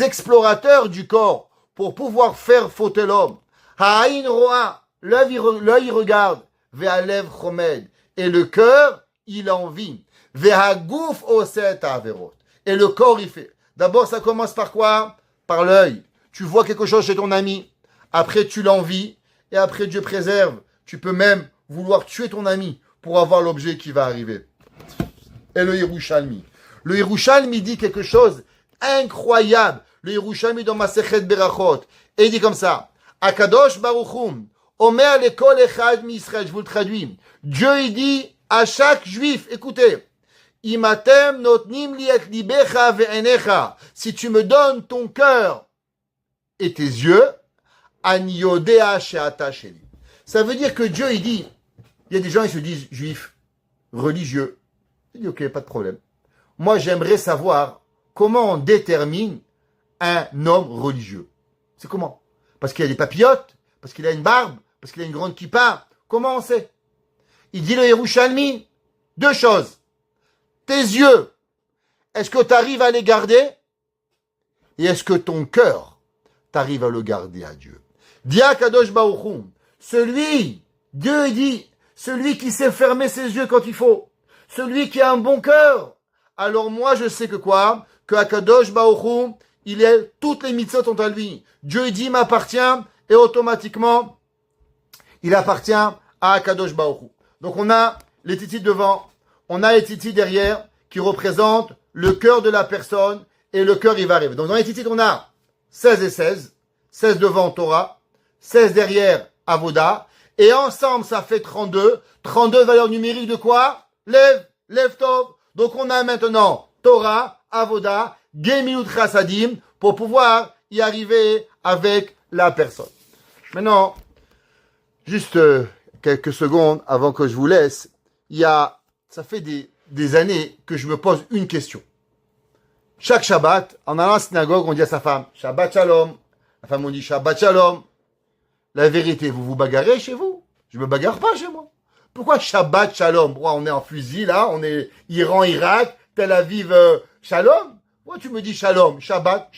explorateurs du corps pour pouvoir faire fauter l'homme. Ha'ain ro'a, l'œil regarde, ve'alev chomed, et le cœur, il a envie. Ve'hagouf oset averot, et le corps, il fait. D'abord, ça commence par quoi? Par l'œil. Tu vois quelque chose chez ton ami, après tu l'envies, et après Dieu préserve. Tu peux même vouloir tuer ton ami pour avoir l'objet qui va arriver. Et le Yerushalmi. Le Yerushalmi dit quelque chose incroyable. Le Yerushalmi dans Masechet Berachot. Et il dit comme ça. Akadosh Baruch Hu, Omer lekol echad mi-Israël. Je vous le traduis. Dieu, il dit à chaque juif, écoutez, Imatem notnim li et libecha ve'enecha. Si tu me donnes ton cœur et tes yeux, an yodea she'ata sheli. Ça veut dire que Dieu, il dit, il y a des gens, ils se disent juifs, religieux. Il dit, ok, pas de problème. Moi, j'aimerais savoir comment on détermine un homme religieux. C'est comment? Parce qu'il a des papillotes? Parce qu'il a une barbe? Parce qu'il a une grande kippa? Comment on sait? Il dit le Yerushalmi, 2 choses. Tes yeux, est-ce que tu arrives à les garder? Et est-ce que ton cœur, tu arrives à le garder à Dieu? Dia Kadosh Baruch Hu, celui, Dieu dit, celui qui sait fermer ses yeux quand il faut, celui qui a un bon cœur. Alors moi, je sais que quoi? Que Akadosh Baruch Hu, il est, toutes les mitzvot sont à lui. Dieu dit, m'appartient, et automatiquement, il appartient à Akadosh Baruch Hu. Donc on a les titis devant, on a les titis derrière, qui représentent le cœur de la personne, et le cœur, il va arriver. Donc dans les titis, on a 16 et 16, 16 devant Torah, 16 derrière Avoda, et ensemble, ça fait 32. 32 valeurs numériques de quoi? Lev Tov. Donc on a maintenant Torah, Avoda, Gemilut Chassadim, pour pouvoir y arriver avec la personne. Maintenant, juste quelques secondes avant que je vous laisse, ça fait des années que je me pose une question. Chaque Shabbat, en allant à la synagogue, on dit à sa femme, Shabbat Shalom. La femme, on dit Shabbat Shalom. La vérité, vous vous bagarrez chez vous? Je me bagarre pas chez moi. Pourquoi Shabbat Shalom? On est en fusil là, on est Iran, Irak, Tel Aviv, Shalom. Pourquoi tu me dis Shalom? Shabbat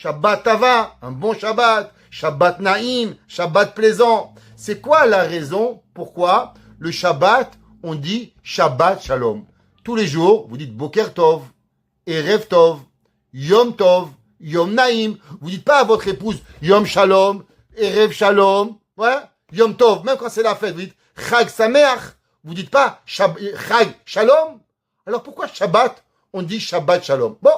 Tava, un bon Shabbat. Shabbat Naïm, Shabbat plaisant. C'est quoi la raison pourquoi le Shabbat, on dit Shabbat Shalom? Tous les jours, vous dites Boker Tov, Erev Tov, Yom Tov, Yom Naïm. Vous dites pas à votre épouse Yom Shalom, Erev Shalom, ouais, Yom Tov. Même quand c'est la fête, vous dites Chag Sameach. Vous dites pas Chag Shalom. Alors pourquoi Shabbat, on dit Shabbat Shalom? Bon,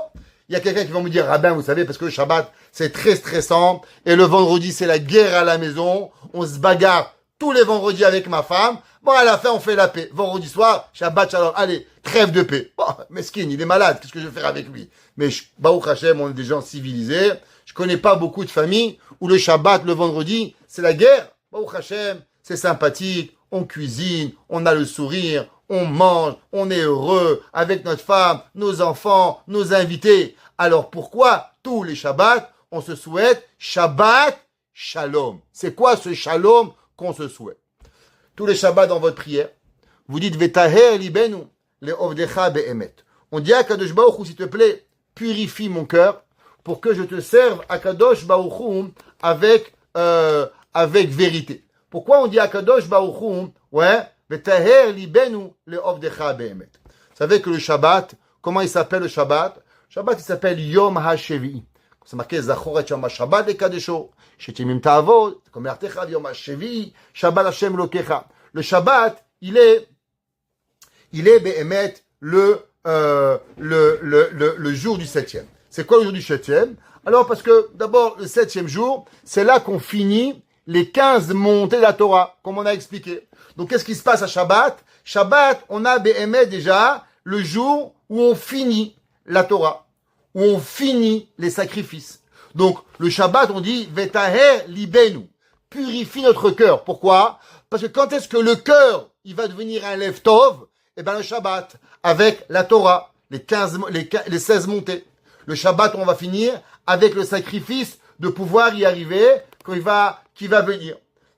il y a quelqu'un qui va me dire, rabbin, vous savez, parce que le Shabbat, c'est très stressant, et le vendredi, c'est la guerre à la maison, on se bagarre tous les vendredis avec ma femme, bon, à la fin, on fait la paix. Vendredi soir, Shabbat Shalom, allez, trêve de paix. Bon, mesquin, il est malade, qu'est-ce que je vais faire avec lui? Mais, Baruch Hashem, on est des gens civilisés, je connais pas beaucoup de familles où le Shabbat, le vendredi, c'est la guerre. Baruch Hashem, c'est sympathique, on cuisine, on a le sourire, on mange, on est heureux avec notre femme, nos enfants, nos invités. Alors pourquoi tous les Shabbats, on se souhaite Shabbat Shalom? C'est quoi ce Shalom qu'on se souhaite? Tous les Shabbats dans votre prière, vous dites Vetaher libenu le'ovdecha be'emet. On dit à Kadosh Baruch Hu, s'il te plaît, purifie mon cœur pour que je te serve à Kadosh Baruch Hu avec vérité. Pourquoi on dit à Kadosh Baruch Hu, ouais, Vetaher libenu le'ovdecha be'emet. Vous savez que le Shabbat, comment il s'appelle le Shabbat? Shabbat, il s'appelle Yom HaShevi'i. C'est marqué Zachoret Yom HaShabbat de Kadesho, Shetimim Ta'avod, comme Artecha Yom HaShevi'i, Shabbat Hashem Lokecha. Le Shabbat, il est be'emet le jour du 7e. C'est quoi le jour du septième? Alors, parce que d'abord, le septième jour, c'est là qu'on finit les 15 montées de la Torah, comme on a expliqué. Donc, qu'est-ce qui se passe à Shabbat? Shabbat, on a BME déjà le jour où on finit la Torah, où on finit les sacrifices. Donc, le Shabbat, on dit, Vetaher libenu, purifie notre cœur. Pourquoi? Parce que quand est-ce que le cœur, il va devenir un Lev Tov? Eh ben, le Shabbat, avec la Torah, les 16 montées. Le Shabbat, on va finir avec le sacrifice de pouvoir y arriver qui va venir.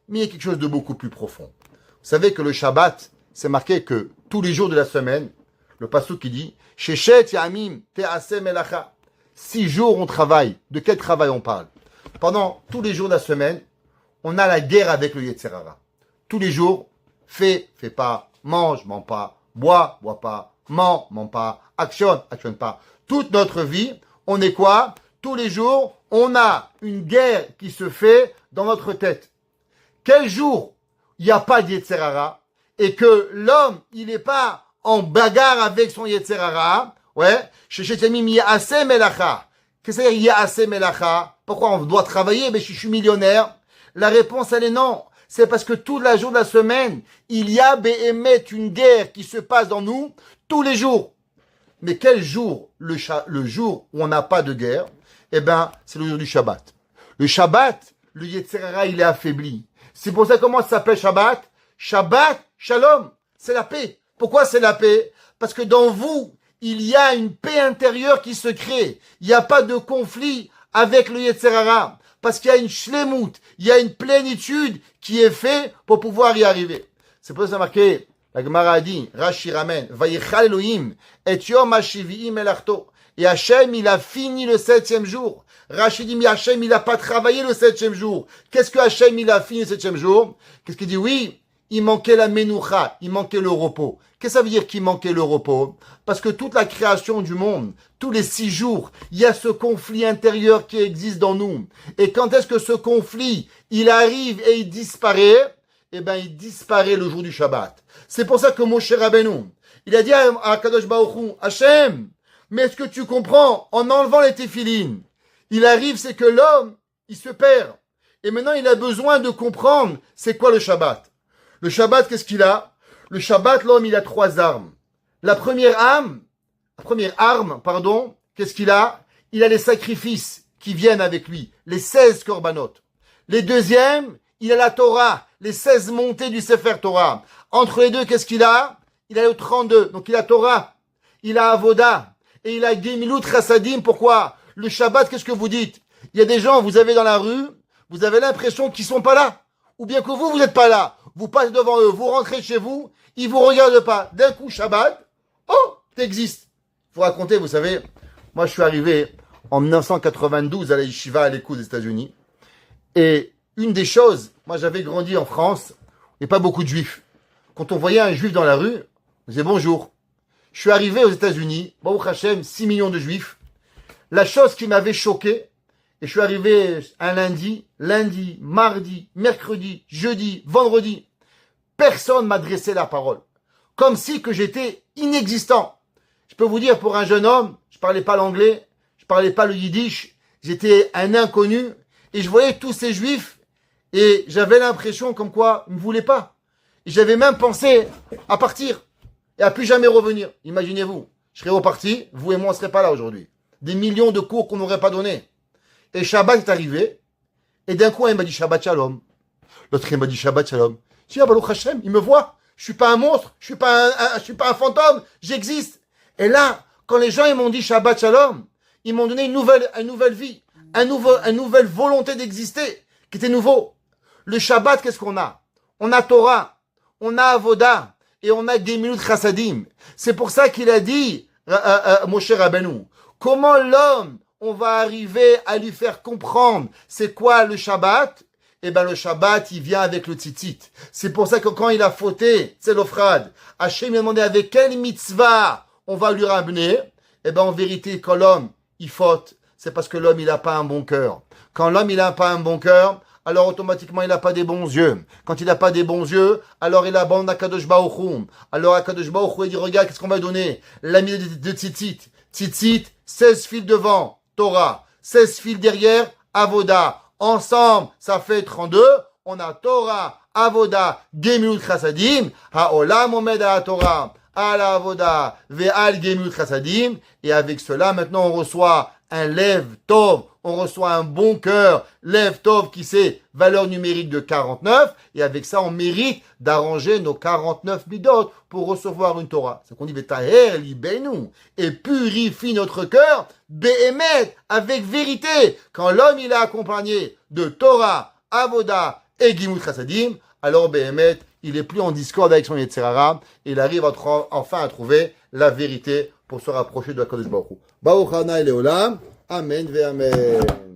Mais il y a quelque chose de beaucoup plus profond. Vous savez que le Shabbat, c'est marqué que tous les jours de la semaine, le pasuk qui dit Sheshet Yamim Te'aseh Melacha. 6 jours on travaille. De quel travail on parle? Pendant tous les jours de la semaine, on a la guerre avec le Yetzer Hara. Tous les jours, fais pas, mange, mens pas, bois pas, mens pas, actionne pas. Toute notre vie, on est quoi? Tous les jours, on a une guerre qui se fait dans notre tête. Quel jour il n'y a pas de Yetzer Hara et que l'homme, il n'est pas en bagarre avec son Yetzer Hara, ouais, chez Temim Ya'aseh Melacha. Qu'est-ce que c'est Ya'aseh Melacha? Pourquoi on doit travailler? Mais si je suis millionnaire, la réponse, elle est non. C'est parce que tout le jour de la semaine, il y a béhémet une guerre qui se passe dans nous tous les jours. Mais quel jour? Le jour où on n'a pas de guerre, eh ben, c'est le jour du Shabbat. Le Shabbat, le Yetzer Hara, il est affaibli. C'est pour ça comment ça s'appelle Shabbat? Shabbat, Shalom. C'est la paix. Pourquoi c'est la paix? Parce que dans vous, il y a une paix intérieure qui se crée. Il n'y a pas de conflit avec le Yetzer Hara. Parce qu'il y a une shlemut, il y a une plénitude qui est faite pour pouvoir y arriver. C'est pour ça que c'est marqué, la Gemara a dit, Rashi ramène, Vayichal Elohim, et Yom HaShivi'im Elachto. Et Hachem, il a fini le 7e jour. Rashi dit, mais Hachem, il n'a pas travaillé le 7e jour. Qu'est-ce que Hachem, il a fini le 7e jour? Qu'est-ce qu'il dit? Oui, il manquait la menoucha, il manquait le repos. Qu'est-ce que ça veut dire qu'il manquait le repos? Parce que toute la création du monde, tous les 6 jours, il y a ce conflit intérieur qui existe dans nous. Et quand est-ce que ce conflit, il arrive et il disparaît? Eh ben, il disparaît le jour du Shabbat. C'est pour ça que Moshe Rabbeinu, il a dit à Kadosh Baruch Hu, Hachem, mais est-ce que tu comprends, en enlevant les téphilines, il arrive, c'est que l'homme, il se perd. Et maintenant, il a besoin de comprendre, c'est quoi le Shabbat? Le Shabbat, qu'est-ce qu'il a? Le Shabbat, l'homme, il a 3 armes. La première arme, qu'est-ce qu'il a? Il a les sacrifices qui viennent avec lui, les 16 korbanot. Les deuxièmes, il a la Torah, les 16 montées du Sefer Torah. Entre les deux, qu'est-ce qu'il a? Il a le 32. Donc il a Torah, il a Avoda, et il a Gemilut Chassadim. Pourquoi? Le Shabbat, qu'est-ce que vous dites? Il y a des gens, vous avez dans la rue, vous avez l'impression qu'ils sont pas là. Ou bien que vous n'êtes pas là. Vous passez devant eux, vous rentrez chez vous, ils vous regardent pas. D'un coup, Shabbat, oh, t'existes. Faut raconter, vous savez, moi je suis arrivé en 1992 à la Yeshiva à l'écoute des États-Unis. Et une des choses, moi j'avais grandi en France, il n'y a pas beaucoup de juifs. Quand on voyait un juif dans la rue, on disait bonjour. Je suis arrivé aux États-Unis, Baruch Hashem, 6 millions de juifs. La chose qui m'avait choqué, et je suis arrivé un lundi, mardi, mercredi, jeudi, vendredi. Personne m'adressait la parole. Comme si que j'étais inexistant. Je peux vous dire, pour un jeune homme, je parlais pas l'anglais, je parlais pas le yiddish, j'étais un inconnu, et je voyais tous ces juifs, et j'avais l'impression comme quoi ils me voulaient pas. Et j'avais même pensé à partir, et à plus jamais revenir. Imaginez-vous, je serais reparti, vous et moi on serait pas là aujourd'hui. Des millions de cours qu'on n'aurait pas donnés. Et Shabbat est arrivé, et d'un coup, il m'a dit Shabbat Shalom. L'autre, il m'a dit Shabbat Shalom. Je dis, ah, Baruch Hashem, il me voit. Je suis pas un monstre, je suis pas un fantôme, j'existe. Et là, quand les gens, ils m'ont dit Shabbat Shalom, ils m'ont donné une nouvelle vie, une nouvelle volonté d'exister, qui était nouveau. Le Shabbat, qu'est-ce qu'on a? On a Torah, on a Avoda, et on a Gemilut Chassadim. C'est pour ça qu'il a dit, Moshe Rabbeinu, comment l'homme, on va arriver à lui faire comprendre c'est quoi le Shabbat? Eh ben le Shabbat, il vient avec le tzitzit. C'est pour ça que quand il a fauté, c'est l'Ofrad, Hachem lui a demandé avec quelle mitzvah on va lui ramener. Eh ben en vérité, quand l'homme, il faute, c'est parce que l'homme, il n'a pas un bon cœur. Quand l'homme, il n'a pas un bon cœur, alors automatiquement, il n'a pas des bons yeux. Quand il n'a pas des bons yeux, alors il abandonne à Kadosh Baruch Hu. Alors à Kadosh Baruch Hu, il dit, regarde, qu'est-ce qu'on va donner? L'ami de tzitzit. Tzitzit, 16 fils devant. Torah. 16 fils derrière, Avoda. Ensemble, ça fait 32. On a Torah, Avoda, Gemilut Chassadim. Ha'olam omed à la Torah, à la Avoda, ve'al Gemilut Chassadim. Et avec cela, maintenant, on reçoit un Lev Tov. On reçoit un bon cœur. Lev Tov qui c'est valeur numérique de 49. Et avec ça, on mérite d'arranger nos 49 midot pour recevoir une Torah. C'est qu'on dit, Vetaher libenu. Et purifie notre cœur, Behemet, avec vérité. Quand l'homme, il est accompagné de Torah, Avoda et Gimut Chassadim, alors Behemet, il est plus en discorde avec son Yetzirara. Il arrive enfin à trouver la vérité pour se rapprocher de la Kodesh Baruch Hu. Baruch Hanai Leolam. Amen ve Amen.